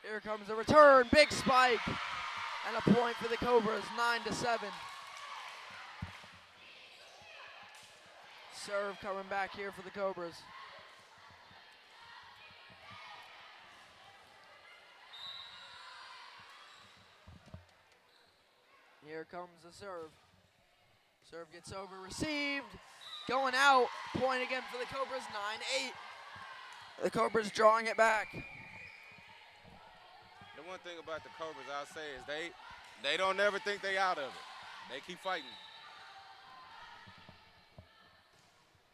Here comes the return. Big spike. And a point for the Cobras, 9-7. Serve coming back here for the Cobras. Here comes the serve. Serve gets over, received. Going out. Point again for the Cobras, 9-8. The Cobras drawing it back. The one thing about the Cobras I'll say is they don't never think they out of it. They keep fighting.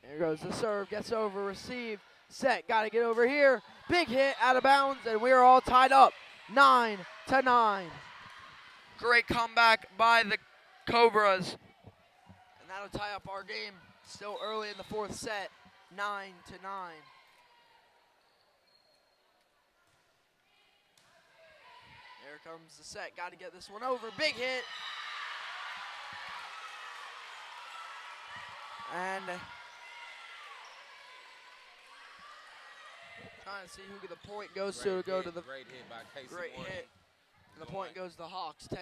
Here goes the serve, gets over, received, set, got to get over here. Big hit, out of bounds, and we are all tied up, 9-9. Great comeback by the Cobras. And that'll tie up our game. Still early in the fourth set, 9-9. Here comes the set, got to get this one over. Big hit. And trying to see who the point goes to go to the Great hit by Casey great Morgan. hit. And the point goes to the Hawks, 10-9.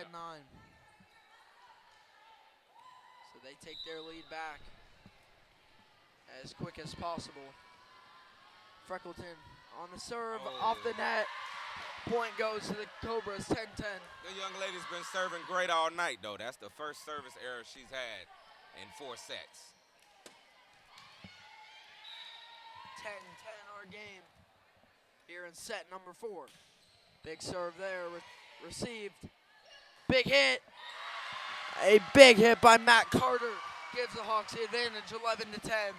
So they take their lead back as quick as possible. Freckleton on the serve, off the net. Point goes to the Cobras, 10-10. The young lady's been serving great all night, though. That's the first service error she's had in 4 sets. 10-10 our game here in set number 4. Big serve there, received. Big hit. A big hit by Matt Carter gives the Hawks the advantage, 11-10.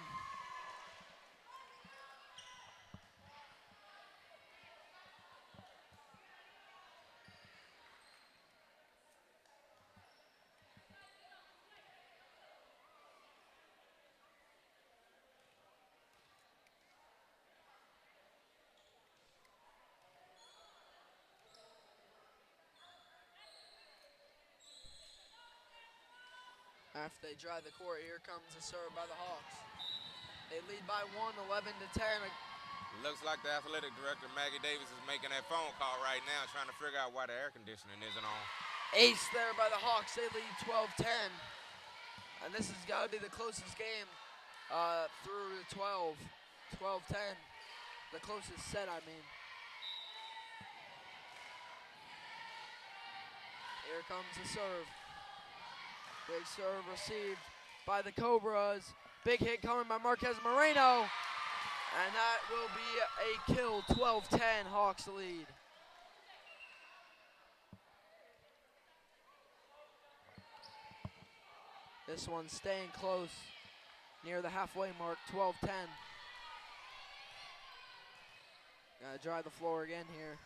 After they drive the court, here comes a serve by the Hawks. They lead by 1, 11-10. Looks like the athletic director, Maggie Davis, is making that phone call right now, trying to figure out why the air conditioning isn't on. Ace there by the Hawks. They lead 12-10. And this has got to be the closest game through the 12. 12-10. The closest set, I mean. Here comes the serve. Big serve received by the Cobras. Big hit coming by Marquez Moreno. And that will be a kill, 12-10, Hawks lead. This one staying close near the halfway mark, 12-10. Gotta dry the floor again here.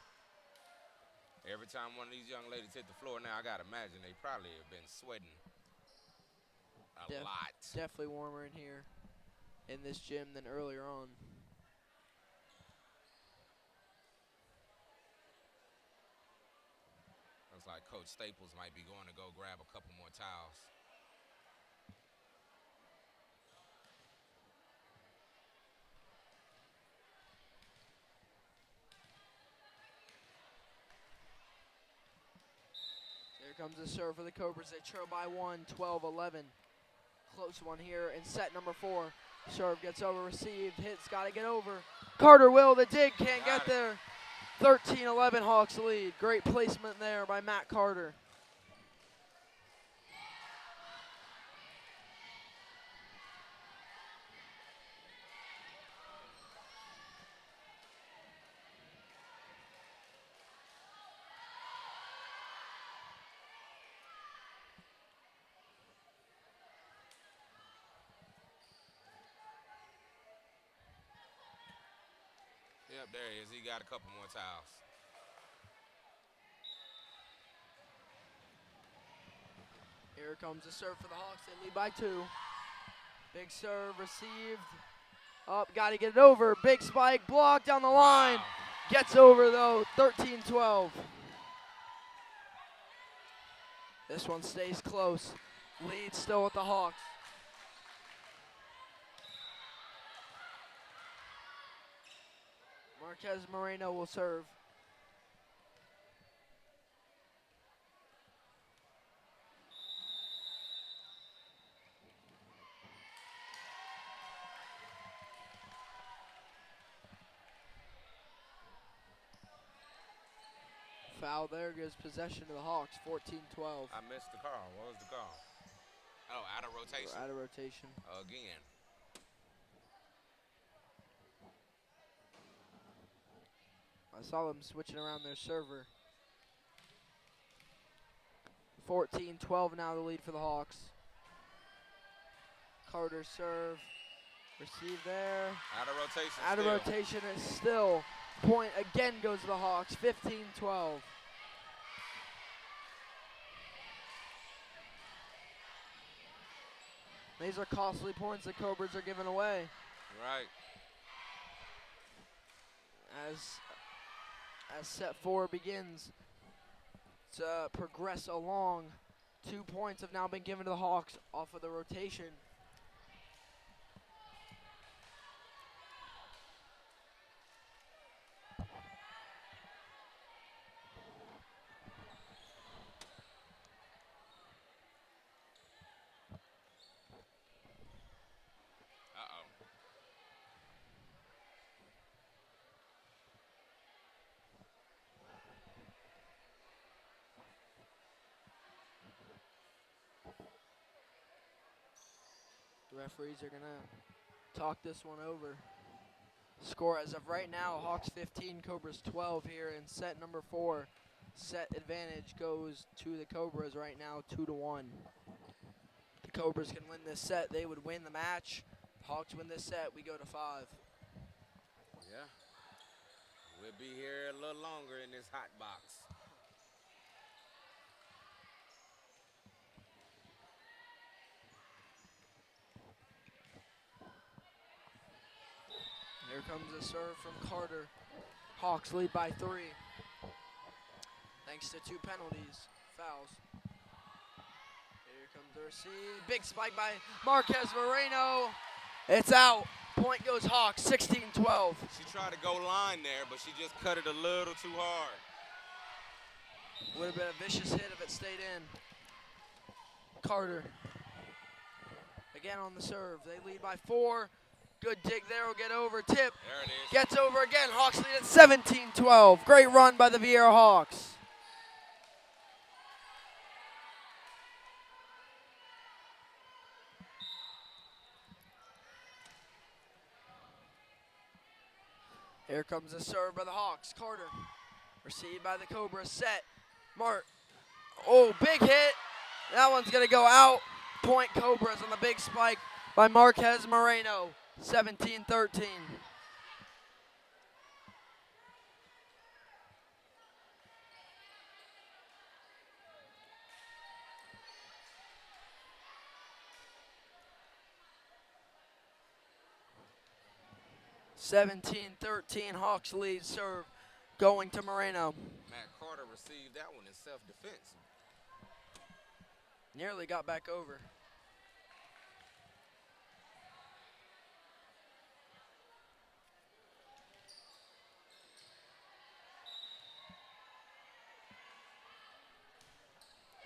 Every time one of these young ladies hit the floor now, I gotta imagine they probably have been sweating a lot. Definitely warmer in here in this gym than earlier on. Looks like Coach Staples might be going to go grab a couple more towels. Here comes the serve for the Cobras. They trail by 1, 12-11. Close one here in set number 4. Serve gets over, received, hits, gotta get over. Carter will, the dig, can't get there. 13-11 Hawks lead. Great placement there by Matt Carter. Yep, there he is. He got a couple more towels. Here comes the serve for the Hawks. They lead by 2. Big serve received. Up, gotta get it over. Big spike, block down the line. Wow. Gets over though, 13-12. This one stays close. Lead still with the Hawks. Marquez Moreno will serve. Foul there gives possession to the Hawks, 14-12. I missed the call. What was the call? Oh, out of rotation. Out of rotation. Again. I saw them switching around their server. 14-12 now the lead for the Hawks. Carter serve. Receive there. Out of rotation. Out of rotation is still. Point again goes to the Hawks, 15-12. These are costly points the Cobras are giving away. Right. As set 4 begins to progress along, 2 points have now been given to the Hawks off of the rotation. The referees are going to talk this one over. Score as of right now, Hawks 15, Cobras 12 here in set number 4. Set advantage goes to the Cobras right now, 2-1. The Cobras can win this set, they would win the match. If Hawks win this set, we go to 5. Yeah. We'll be here a little longer in this hot box. Here comes a serve from Carter. Hawks lead by 3. Thanks to 2 penalties, fouls. Here comes the receive. Big spike by Marquez Moreno. It's out. Point goes Hawks, 16-12. She tried to go line there, but she just cut it a little too hard. Would have been a vicious hit if it stayed in. Carter. Again on the serve. They lead by 4. Good dig there, will get over. Tip. There it is. Gets over again. Hawks lead at 17-12. Great run by the Viera Hawks. Here comes a serve by the Hawks. Carter. Received by the Cobras. Set. Mark. Oh, big hit. That one's going to go out. Point Cobras on the big spike by Marquez Moreno. 17-13. Hawks lead serve going to Moreno. Matt Carter received that one in self-defense. Nearly got back over.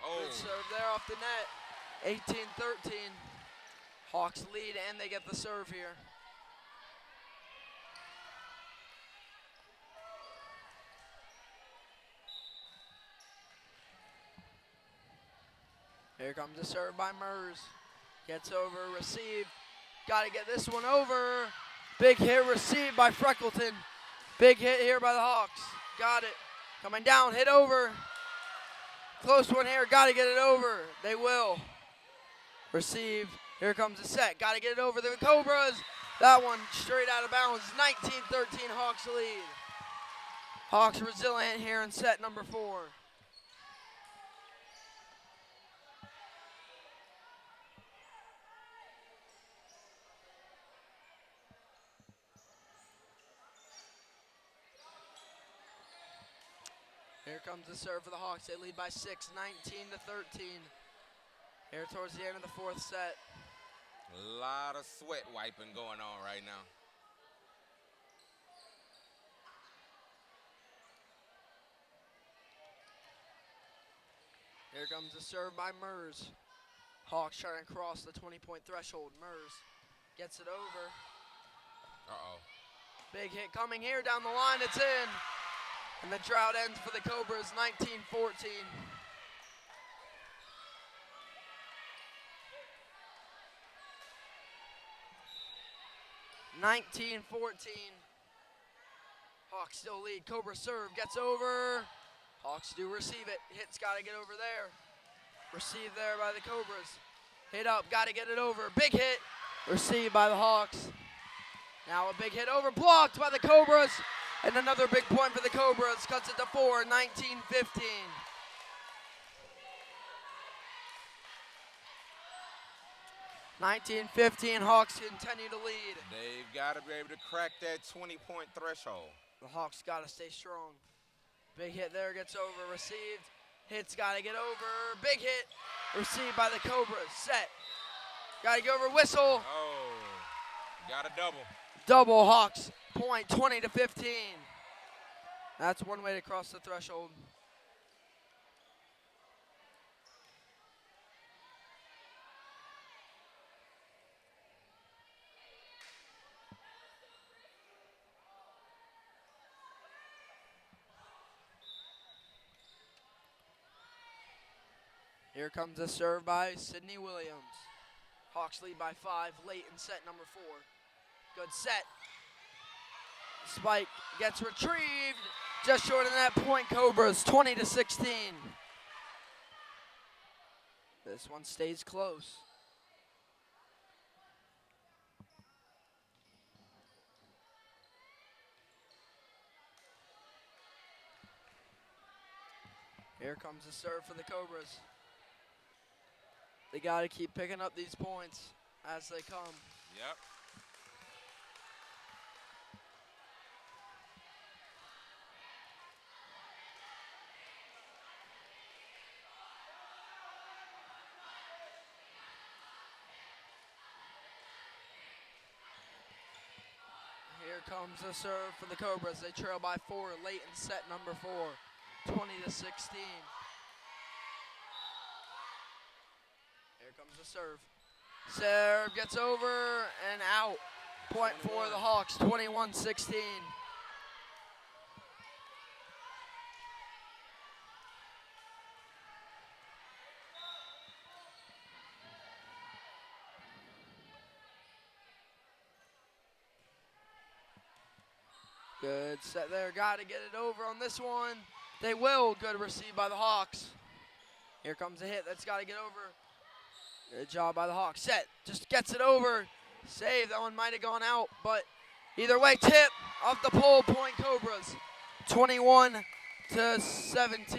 Oh. Good serve there off the net. 18-13. Hawks lead and they get the serve here. Here comes the serve by Mers. Gets over, received. Got to get this one over. Big hit received by Freckleton. Big hit here by the Hawks. Got it. Coming down, hit over. Close one here, got to get it over. They will. Received. Here comes the set. Got to get it over the Cobras. That one straight out of bounds. 19-13 Hawks lead. Hawks resilient here in set number 4. Here comes the serve for the Hawks. They lead by 6, 19-13. Here towards the end of the 4th set. A lot of sweat wiping going on right now. Here comes the serve by Mers. Hawks trying to cross the 20-point threshold. Mers gets it over. Uh-oh. Big hit coming here down the line. It's in. And the drought ends for the Cobras, 19-14. Hawks still lead. Cobra serve, gets over. Hawks do receive it. Hit's got to get over there. Received there by the Cobras. Hit up, got to get it over. Big hit, received by the Hawks. Now a big hit over, blocked by the Cobras. And another big point for the Cobras, cuts it to 4, 19-15. Hawks continue to lead. They've got to be able to crack that 20-point threshold. The Hawks got to stay strong. Big hit there, gets over, received. Hit's got to get over, big hit, received by the Cobras. Set, got to get over, whistle. Oh, got a double. Double Hawks, point 20-15. That's one way to cross the threshold. Here comes a serve by Sydney Williams. Hawks lead by 5 late in set number 4. Good set. Spike gets retrieved. Just short of that point, Cobras 20-16. This one stays close. Here comes the serve for the Cobras. They got to keep picking up these points as they come. Yep. Here comes the serve for the Cobras. They trail by 4 late in set number 4, 20-16. Here comes the serve. Serve gets over and out. Point for the Hawks, 21-16. Good set there. Got to get it over on this one. They will. Good receive by the Hawks. Here comes a hit. That's got to get over. Good job by the Hawks. Set. Just gets it over. Save. That one might have gone out, but either way, tip off the pole. Point Cobras. 21-17. Yep.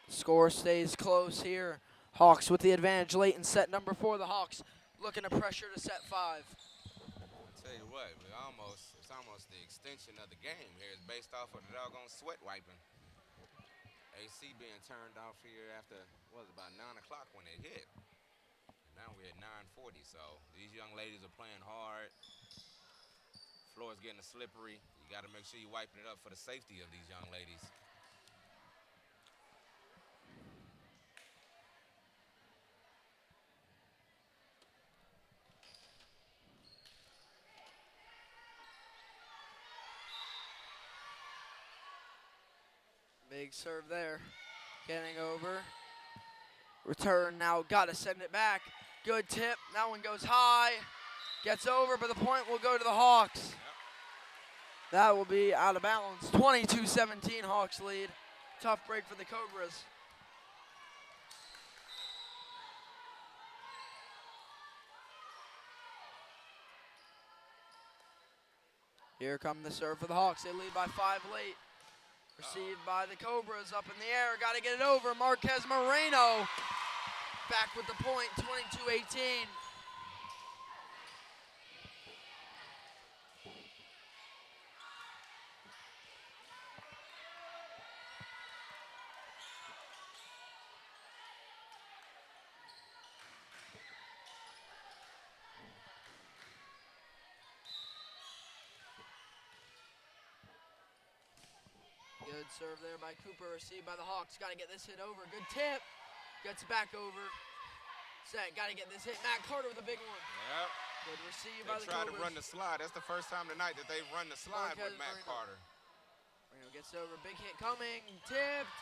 Score stays close here. Hawks with the advantage late in set number 4. The Hawks looking to pressure to set 5. I'll tell you what, it's almost the extension of the game here. It's based off of the doggone sweat wiping. AC being turned off here after, about 9 o'clock when it hit. And now we're at 9:40, so these young ladies are playing hard. Floor's getting slippery. You got to make sure you're wiping it up for the safety of these young ladies. Big serve there. Getting over. Return now. Got to send it back. Good tip. That one goes high. Gets over, but the point will go to the Hawks. Yep. That will be out of bounds. 22-17 Hawks lead. Tough break for the Cobras. Here come the serve for the Hawks. They lead by 5 late. Received by the Cobras up in the air. Got to get it over. Marquez Moreno back with the point, 22-18. Good serve there by Cooper, received by the Hawks. Got to get this hit over. Good tip. Gets back over. Set. Got to get this hit. Matt Carter with a big one. Yep. Good receive They by the tried Cobras. to run the slide. That's the first time tonight that they've run the slide with Matt Carter. Moreno gets over. Big hit coming. Tipped.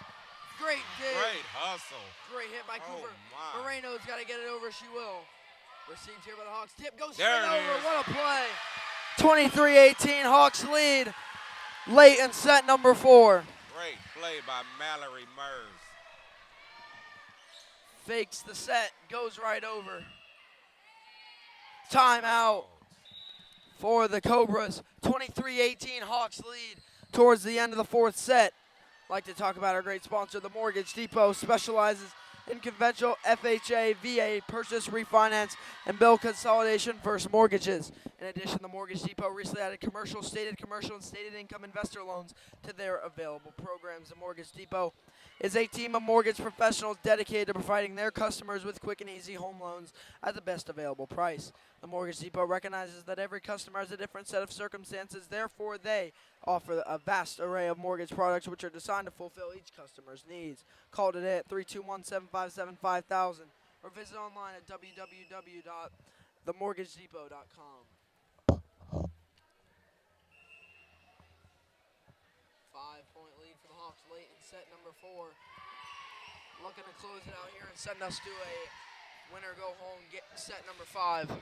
Great dig. Great hustle. Great hit by Cooper. My. Moreno's got to get it over. She will. Received here by the Hawks. Tip goes There straight it over. is. What a play. 23-18. Hawks lead late in set number 4. Great play by Mallory Murs. Fakes the set. Goes right over. Timeout for the Cobras. 23-18 Hawks lead towards the end of the 4th set. I'd like to talk about our great sponsor, the Mortgage Depot, specializes in conventional FHA, VA, purchase, refinance, and bill consolidation first mortgages. In addition, the Mortgage Depot recently added commercial, and stated income investor loans to their available programs. The Mortgage Depot is a team of mortgage professionals dedicated to providing their customers with quick and easy home loans at the best available price. The Mortgage Depot recognizes that every customer has a different set of circumstances. Therefore, they offer a vast array of mortgage products which are designed to fulfill each customer's needs. Call today at 321-757-5000 or visit online at www.themortgagedepot.com. 5-point lead for the Hawks late in set number 4. Looking to close it out here and send us to a winner go home set number 5.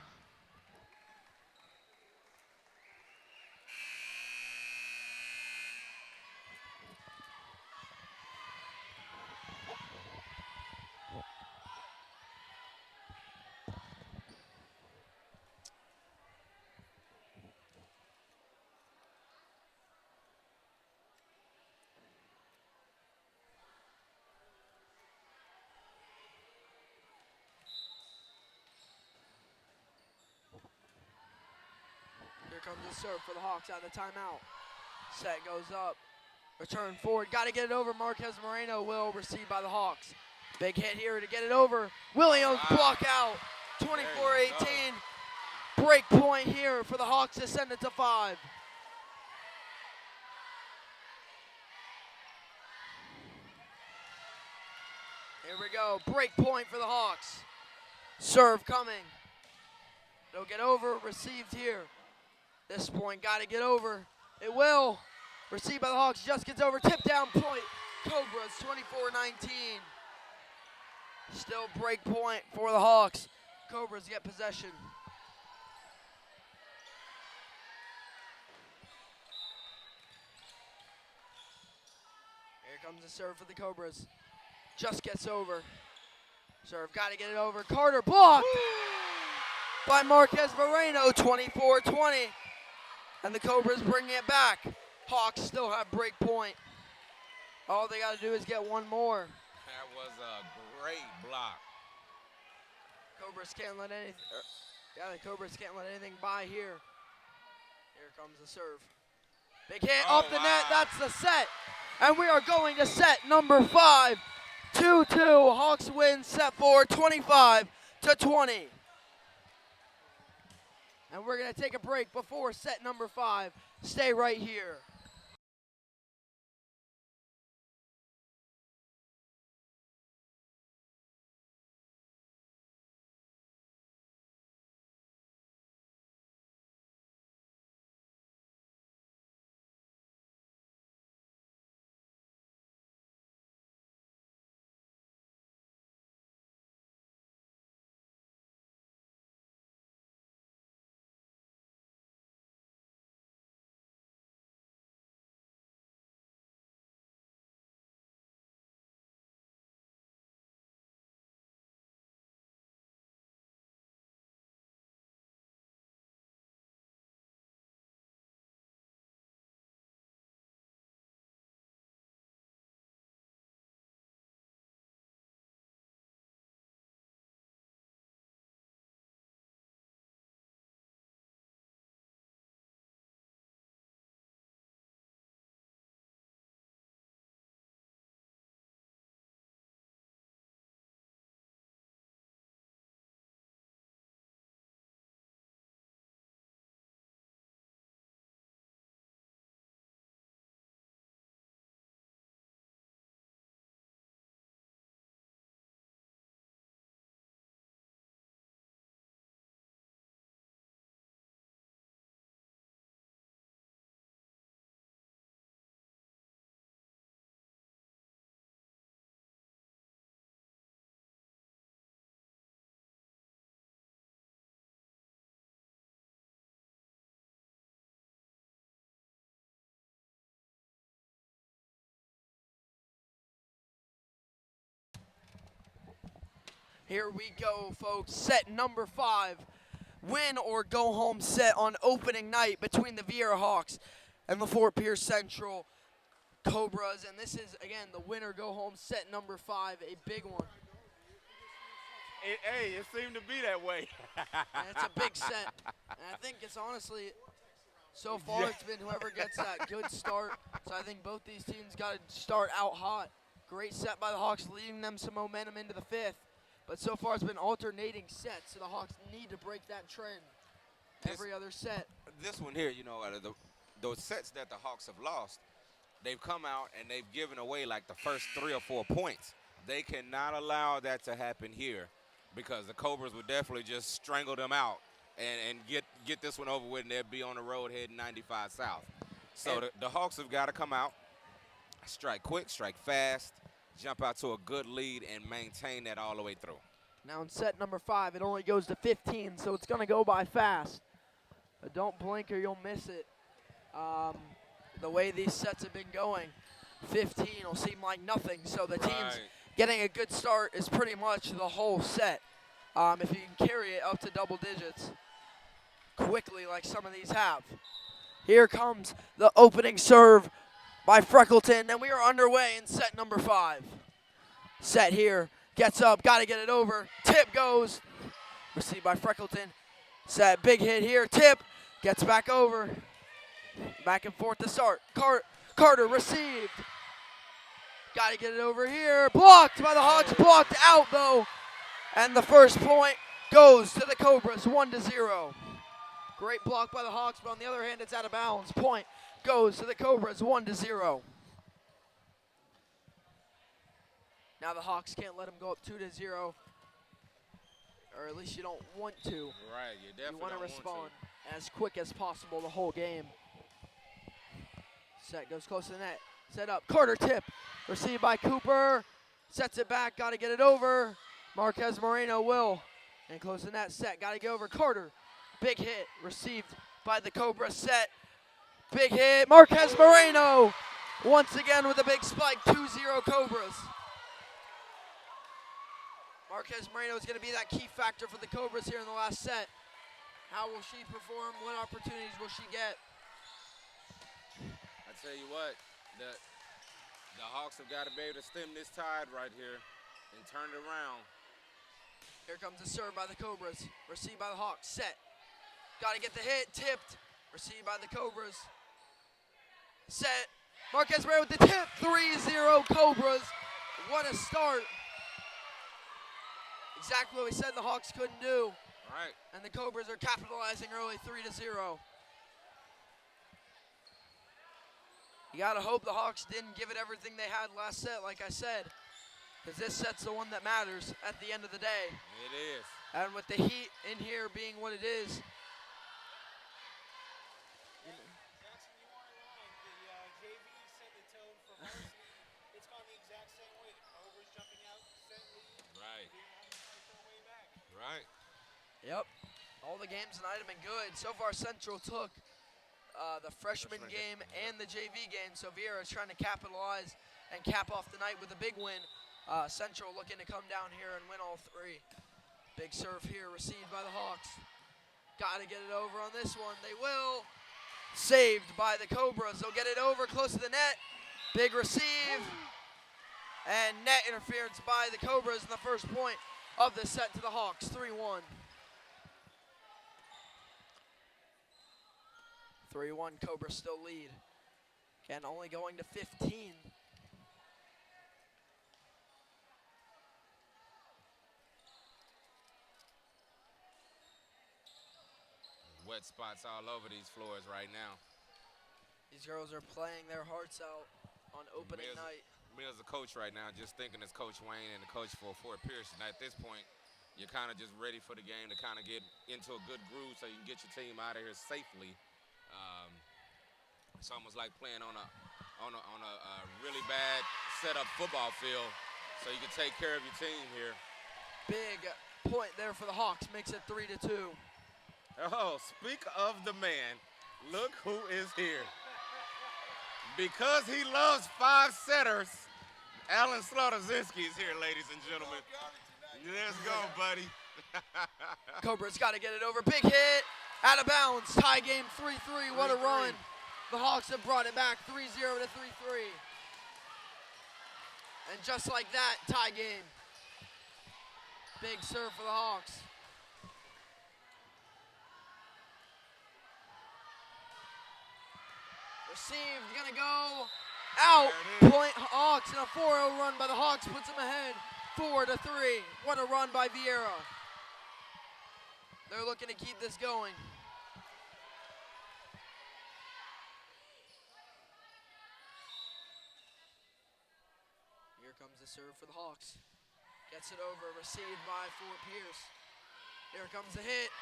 Here comes the serve for the Hawks out of the timeout. Set goes up. Return forward. Got to get it over. Marquez Moreno will receive by the Hawks. Big hit here to get it over. Williams block out. 24-18. Break point here for the Hawks to send it to 5. Here we go. Break point for the Hawks. Serve coming. They'll get over. Received here. This point got to get over. It will. Received by the Hawks. Just gets over. Tip down point. Cobras 24-19. Still break point for the Hawks. Cobras get possession. Here comes the serve for the Cobras. Just gets over. Serve, got to get it over. Carter blocked by Marquez Moreno, 24-20. And the Cobras bringing it back. Hawks still have break point. All they got to do is get one more. That was a great block. Cobras can't let anything. The Cobras can't let anything by here. Here comes the serve. Big hit off the net. That's the set. And we are going to set number 5. 2-2. Hawks win set 4, 25-20. And we're going to take a break before set number 5. Stay right here. Here we go, folks. Set number 5. Win or go home set on opening night between the Viera Hawks and the Fort Pierce Central Cobras. And this is, again, the winner go home set number 5, a big one. It seemed to be that way. And it's a big set. And I think it's honestly, so far it's been whoever gets that good start. So I think both these teams got to start out hot. Great set by the Hawks, leading them some momentum into the 5th. But so far it's been alternating sets, so the Hawks need to break that trend every other set. This one here, you know, those sets that the Hawks have lost, they've come out and they've given away like the first 3 or 4 points. They cannot allow that to happen here because the Cobras would definitely just strangle them out and get this one over with, and they'd be on the road heading 95 south. So the Hawks have got to come out, strike quick, strike fast, jump out to a good lead, and maintain that all the way through. Now in set number 5, it only goes to 15, so it's going to go by fast. But don't blink or you'll miss it. The way these sets have been going, 15 will seem like nothing. So the team's getting a good start is pretty much the whole set. If you can carry it up to double digits quickly like some of these have. Here comes the opening serve by Freckleton, and we are underway in set number 5. Set here, gets up, got to get it over. Tip goes, received by Freckleton. Set, big hit here, tip, gets back over. Back and forth to start. Carter received. Got to get it over here. Blocked by the Hawks, blocked out though. And the first point goes to the Cobras, 1-0. Great block by the Hawks, but on the other hand, it's out of bounds. Point goes to the Cobras, 1-0. Now the Hawks can't let them go up 2-0, or at least you don't want to. Right, you definitely want to don't respond as quick as possible the whole game. Set goes close to the net. Set up, Carter tip, received by Cooper. Sets it back, got to get it over. Marquez Moreno will. And close to the net, set, got to get over. Carter, big hit, received by the Cobra. Set, big hit, Marquez Moreno. Once again with a big spike, 2-0 Cobras. Marquez Moreno is going to be that key factor for the Cobras here in the last set. How will she perform? What opportunities will she get? I tell you what, the Hawks have got to be able to stem this tide right here and turn it around. Here comes the serve by the Cobras. Received by the Hawks. Set. Got to get the hit. Tipped. Received by the Cobras. Set. Marquez Moreno with the tip. 3-0 Cobras. What a start. Exactly what we said the Hawks couldn't do. Right. And the Cobras are capitalizing early, 3-0. You got to hope the Hawks didn't give it everything they had last set, like I said, because this set's the one that matters at the end of the day. It is. And with the heat in here being what it is. Jackson, you aren't lying. The JV set the tone for varsity. It's gone the exact same way. The Cobras jumping out, set lead. Right. Being having to fight their way back. Right. Yep. All the games tonight have been good. So far, Central took the freshman game and the JV game. So Viera is trying to capitalize and cap off the night with a big win. Central looking to come down here and win all three. Big serve here received by the Hawks. Got to get it over on this one. They will. Saved by the Cobras. They'll get it over close to the net. Big receive. And net interference by the Cobras in the first point of the set to the Hawks, 3-1. 3-1, Cobras still lead. Again, only going to 15. Wet spots all over these floors right now. These girls are playing their hearts out on opening night. Me as a coach right now, just thinking as Coach Wayne and the coach for Fort Pierce, and at this point, you're kind of just ready for the game to kind of get into a good groove so you can get your team out of here safely. It's almost like playing on a really bad setup football field, so you can take care of your team here. Big point there for the Hawks, makes it 3-2. Oh, speak of the man, look who is here. Because he loves five setters, Alan Slaughterzinski is here, ladies and gentlemen. Let's go, buddy. Cobras got to get it over. Big hit, out of bounds. Tie game 3-3. What a run. The Hawks have brought it back 3-0 to 3-3. And just like that, tie game. Big serve for the Hawks. Received, gonna go out. Point Hawks, and a 4-0 run by the Hawks puts them ahead 4-3. What a run by Viera. They're looking to keep this going. Here comes the serve for the Hawks. Gets it over, received by Fort Pierce. Here comes the hit.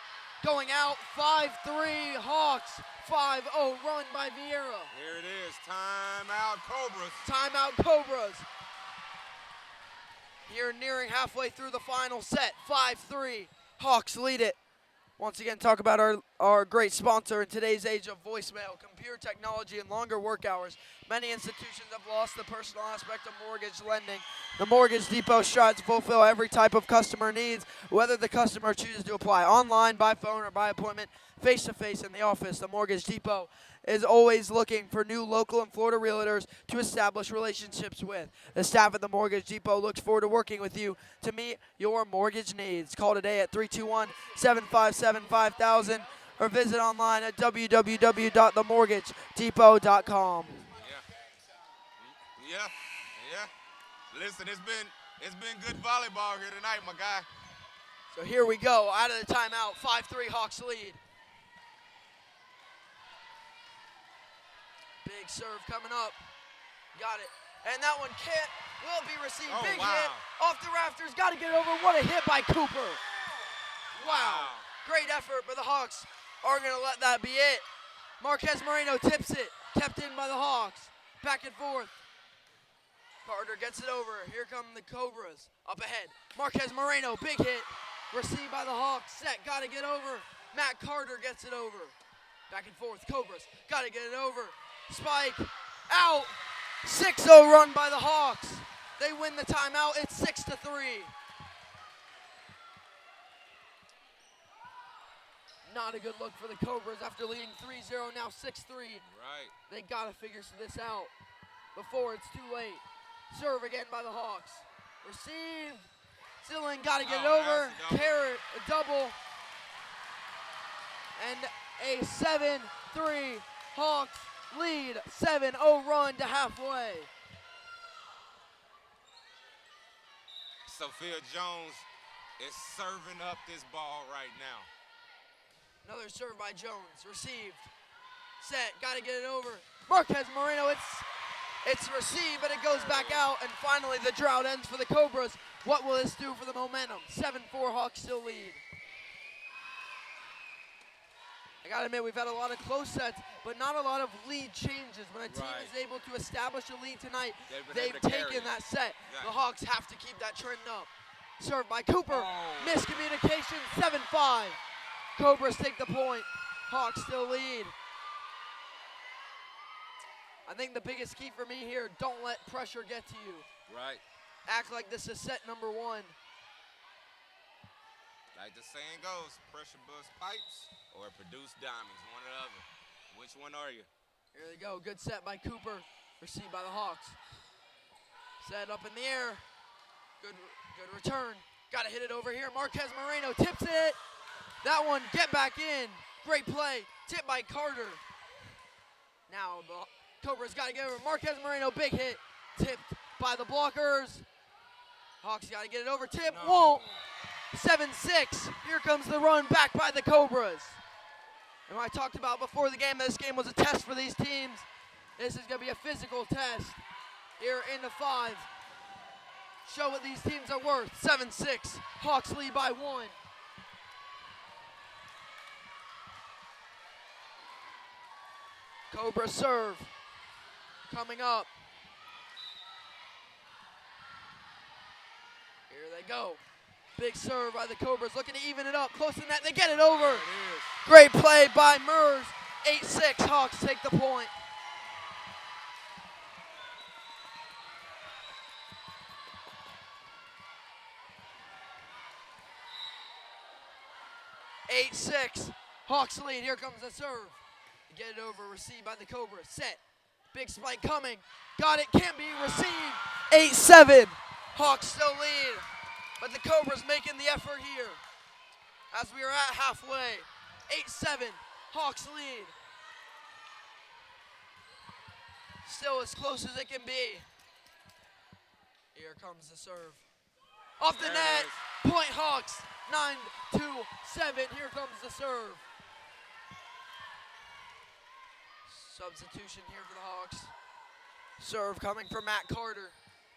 going out, 5-3 Hawks, 5-0 run by Viera. Here it is, timeout Cobras. Timeout Cobras. Here nearing halfway through the final set, 5-3, Hawks lead it. Once again, talk about our great sponsor in today's age of voicemail, computer technology, and longer work hours. Many institutions have lost the personal aspect of mortgage lending. The Mortgage Depot strives to fulfill every type of customer needs, whether the customer chooses to apply online, by phone, or by appointment, face-to-face in the office. The Mortgage Depot is always looking for new local and Florida realtors to establish relationships with. The staff at the Mortgage Depot looks forward to working with you to meet your mortgage needs. Call today at 321-757-5000 or visit online at www.themortgagedepot.com. Yeah. Listen, it's been good volleyball here tonight, my guy. So here we go, out of the timeout, 5-3 Hawks lead. Big serve coming up. Got it. And that one will be received. Oh, Big wow. hit off the rafters. Got to get it over. What a hit by Cooper. Wow. Great effort, but the Hawks are going to let that be it. Marquez Moreno tips it. Kept in by the Hawks. Back and forth. Carter gets it over. Here come the Cobras. Up ahead. Marquez Moreno, big hit. Received by the Hawks. Set. Got to get over. Matt Carter gets it over. Back and forth. Cobras. Got to get it over. Spike, out, 6-0 run by the Hawks. They win the timeout, it's 6-3. Not a good look for the Cobras after leading 3-0, now 6-3. Right. They gotta figure this out before it's too late. Serve again by the Hawks. Receive, still in, gotta get it over. Carrot, a double. And a 7-3 Hawks lead, 7-0 run to halfway. Sophia Jones is serving up this ball right now. Another serve by Jones, received, set, gotta get it over. Marquez Moreno, it's received, but it goes back out, and finally the drought ends for the Cobras. What will this do for the momentum? 7-4 Hawks still lead. I gotta admit, we've had a lot of close sets, but not a lot of lead changes. When a team is able to establish a lead tonight, they've taken that set. The Hawks have to keep that trend up. Served by Cooper, miscommunication, 7-5. Cobras take the point. Hawks still lead. I think the biggest key for me here, don't let pressure get to you. Right. Act like this is set number one. Like the saying goes, pressure busts pipes or produce diamonds, one or the other. Which one are you? Here they go, good set by Cooper, received by the Hawks. Set up in the air, good return. Gotta hit it over here, Marquez Moreno tips it. That one, get back in, great play, tipped by Carter. Now the Cobras gotta get over, Marquez Moreno, big hit, tipped by the blockers. Hawks gotta get it over, tip, won't. 7-6, here comes the run back by the Cobras. And what I talked about before the game, this game was a test for these teams. This is gonna be a physical test here in the 5. Show what these teams are worth, 7-6, Hawks lead by 1. Cobra serve, coming up. Here they go. Big serve by the Cobras, looking to even it up. Close to the net, they get it over. Great play by Mers. 8-6, Hawks take the point. Hawks lead, here comes the serve. Get it over, received by the Cobras. Set, big spike coming. Got it, can't be received. 8-7, Hawks still lead. But the Cobras making the effort here as we are at halfway. 8-7, Hawks lead. Still as close as it can be. Here comes the serve. Off the net, point Hawks, 9-7, here comes the serve. Substitution here for the Hawks. Serve coming from Matt Carter.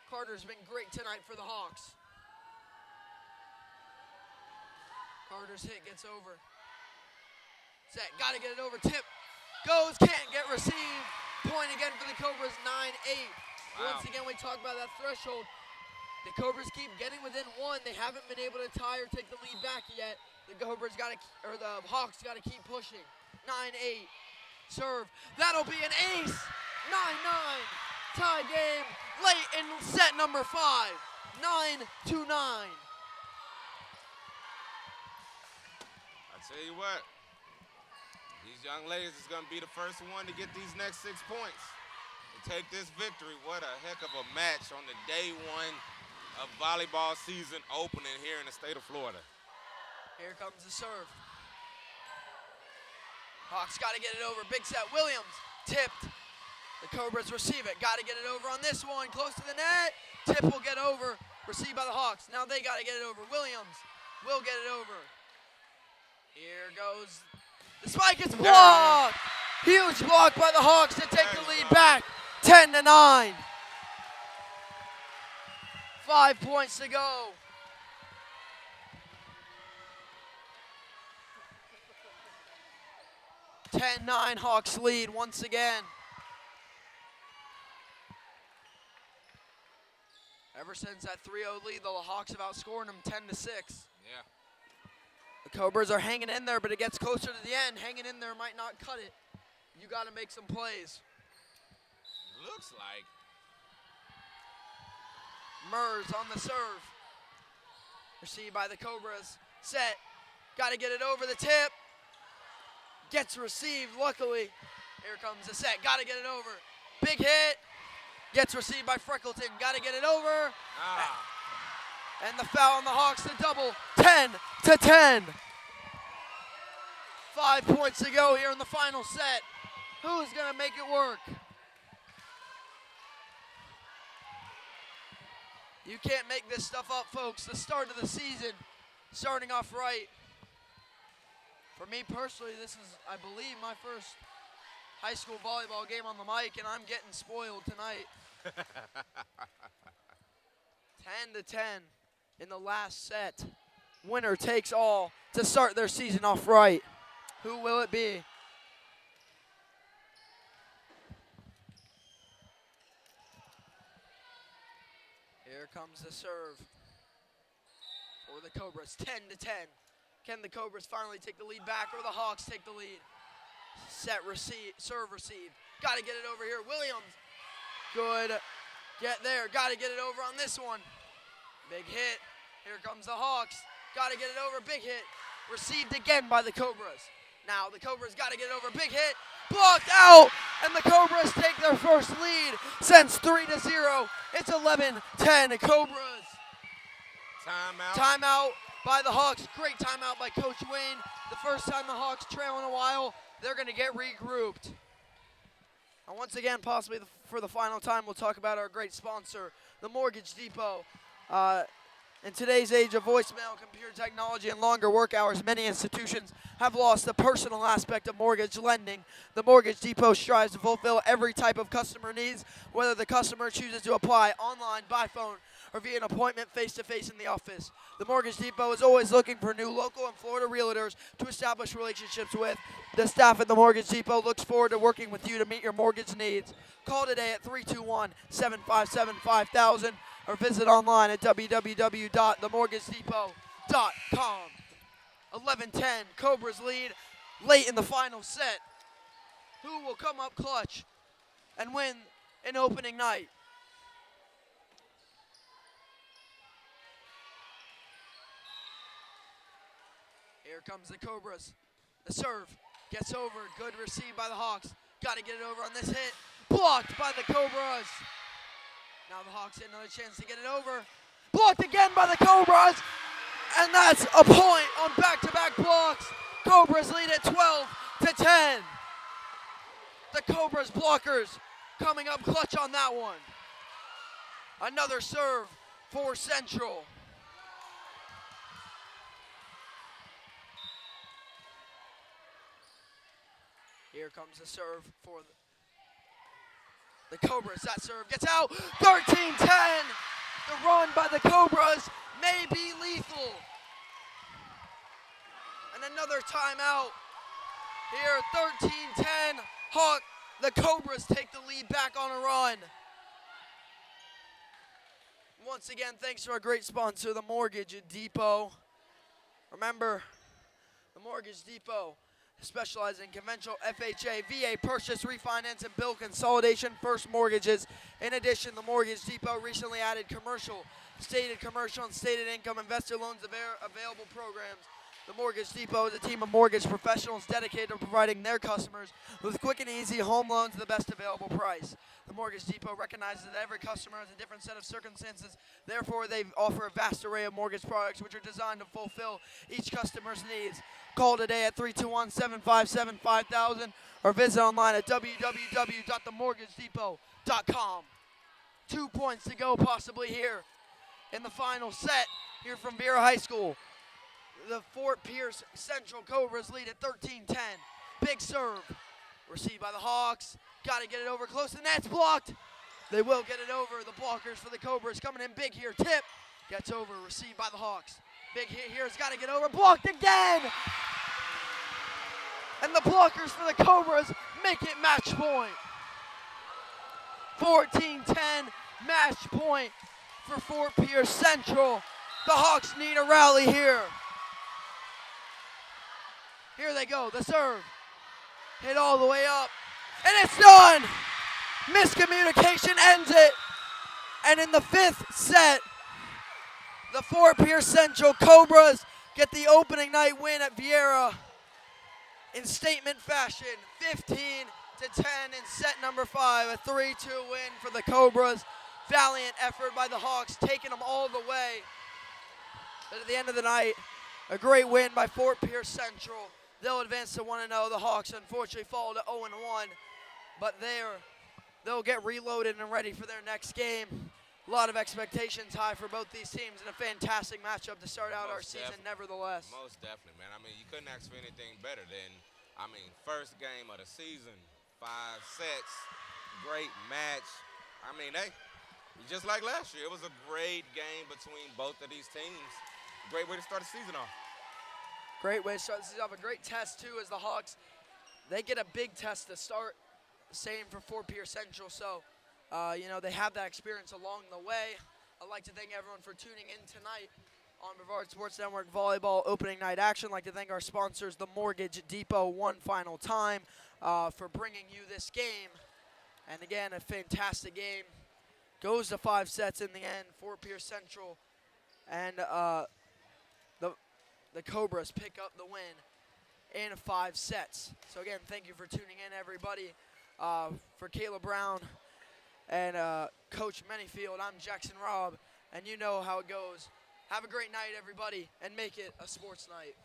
Carter's been great tonight for the Hawks. Carter's hit gets over. Set, gotta get it over, tip, goes, can't get received. Point again for the Cobras, 9-8. Wow. Once again, we talk about that threshold. The Cobras keep getting within one. They haven't been able to tie or take the lead back yet. The Hawks gotta keep pushing. 9-8, serve, that'll be an ace. 9-9, tie game, late in set number 5, 9-9. I tell you what, these young ladies is going to be the first one to get these next 6 points to take this victory. What a heck of a match on the day 1 of volleyball season opening here in the state of Florida. Here comes the serve. Hawks got to get it over. Big set. Williams tipped. The Cobras receive it. Got to get it over on this one. Close to the net. Tip will get over. Received by the Hawks. Now they got to get it over. Williams will get it over. Here goes. The spike is blocked. Huge block by the Hawks to take the lead back. 10-9. 5 points to go. (10-9) Hawks lead once again. Ever since that 3-0 lead, the Hawks have outscored them 10-6. Yeah. The Cobras are hanging in there, but it gets closer to the end. Hanging in there might not cut it. You got to make some plays. Looks like. Mers on the serve. Received by the Cobras. Set. Got to get it over the tip. Gets received, luckily. Here comes the set. Got to get it over. Big hit. Gets received by Freckleton. Got to get it over. And the foul on the Hawks to double. 10-10. 5 points to go here in the final set. Who's going to make it work? You can't make this stuff up, folks. The start of the season, starting off right. For me personally, this is, I believe, my first high school volleyball game on the mic, and I'm getting spoiled tonight. 10-10 in the last set. Winner takes all to start their season off right. Who will it be? Here comes the serve for the Cobras, 10-10. Can the Cobras finally take the lead back, or the Hawks take the lead? Set, receive, serve, receive. Got to get it over here. Williams, good. Get there. Got to get it over on this one. Big hit. Here comes the Hawks. Got to get it over. Big hit. Received again by the Cobras. Now the Cobras got to get it over. Big hit. Blocked out. And the Cobras take their first lead since 3-0. It's 11-10 Cobras. Timeout. Timeout by the Hawks. Great timeout by Coach Wayne. The first time the Hawks trail in a while. They're going to get regrouped. And once again, possibly for the final time, we'll talk about our great sponsor, the Mortgage Depot. In today's age of voicemail, computer technology, and longer work hours, many institutions have lost the personal aspect of mortgage lending. The Mortgage Depot strives to fulfill every type of customer needs, whether the customer chooses to apply online, by phone, or via an appointment face-to-face in the office. The Mortgage Depot is always looking for new local and Florida realtors to establish relationships with. The staff at the Mortgage Depot looks forward to working with you to meet your mortgage needs. Call today at 321-757-5000 or visit online at www.themortgagedepot.com. 11-10, Cobras lead late in the final set. Who will come up clutch and win an opening night? Here comes the Cobras. The serve gets over. Good receive by the Hawks. Got to get it over on this hit. Blocked by the Cobras. Now the Hawks get another chance to get it over. Blocked again by the Cobras. And that's a point on back-to-back blocks. Cobras lead at 12-10. The Cobras blockers coming up clutch on that one. Another serve for Central. Here comes the serve for the Cobras. That serve gets out. 13-10. The run by the Cobras may be lethal. And another timeout Here, 13-10. The Cobras take the lead back on a run. Once again, thanks to our great sponsor, the Mortgage Depot. Remember, the Mortgage Depot specializes in conventional FHA, VA purchase, refinance, and bill consolidation first mortgages. In addition, the Mortgage Depot recently added stated commercial, and stated income investor loans available programs. The Mortgage Depot is a team of mortgage professionals dedicated to providing their customers with quick and easy home loans at the best available price. The Mortgage Depot recognizes that every customer has a different set of circumstances. Therefore, they offer a vast array of mortgage products which are designed to fulfill each customer's needs. Call today at 321-757-5000 or visit online at www.themortgagedepot.com. 2 points to go possibly here in the final set here from Viera High School. The Fort Pierce Central Cobras lead at 13-10. Big serve. Received by the Hawks. Got to get it over close. The net's blocked. They will get it over. The blockers for the Cobras coming in big here. Tip. Gets over. Received by the Hawks. Big hit here. Has got to get over. Blocked again. And the blockers for the Cobras make it match point. 14-10. Match point for Fort Pierce Central. The Hawks need a rally here. Here they go, the serve. Hit all the way up, and it's done! Miscommunication ends it. And in the fifth set, the Fort Pierce Central Cobras get the opening night win at Viera in statement fashion, 15-10 in set number 5, a 3-2 win for the Cobras. Valiant effort by the Hawks, taking them all the way. But at the end of the night, a great win by Fort Pierce Central. They'll advance to 1-0. The Hawks unfortunately fall to 0-1, but they'll get reloaded and ready for their next game. A lot of expectations high for both these teams and a fantastic matchup to start out our season nevertheless. Most definitely, man. I mean, you couldn't ask for anything better than, first game of the season, 5 sets, great match. Just like last year, it was a great game between both of these teams. Great way to start the season off. Great way to start the season off. A great test, too, as the Hawks, they get a big test to start. Same for Fort Pierce Central. So, they have that experience along the way. I'd like to thank everyone for tuning in tonight on Brevard Sports Network Volleyball opening night action. I'd like to thank our sponsors, the Mortgage Depot, one final time, for bringing you this game. And again, a fantastic game. Goes to 5 sets in the end. Fort Pierce Central and the Cobras pick up the win in 5 sets. So again, thank you for tuning in, everybody. For Kayla Brown and Coach Manyfield, I'm Jackson Robb, and you know how it goes. Have a great night, everybody, and make it a sports night.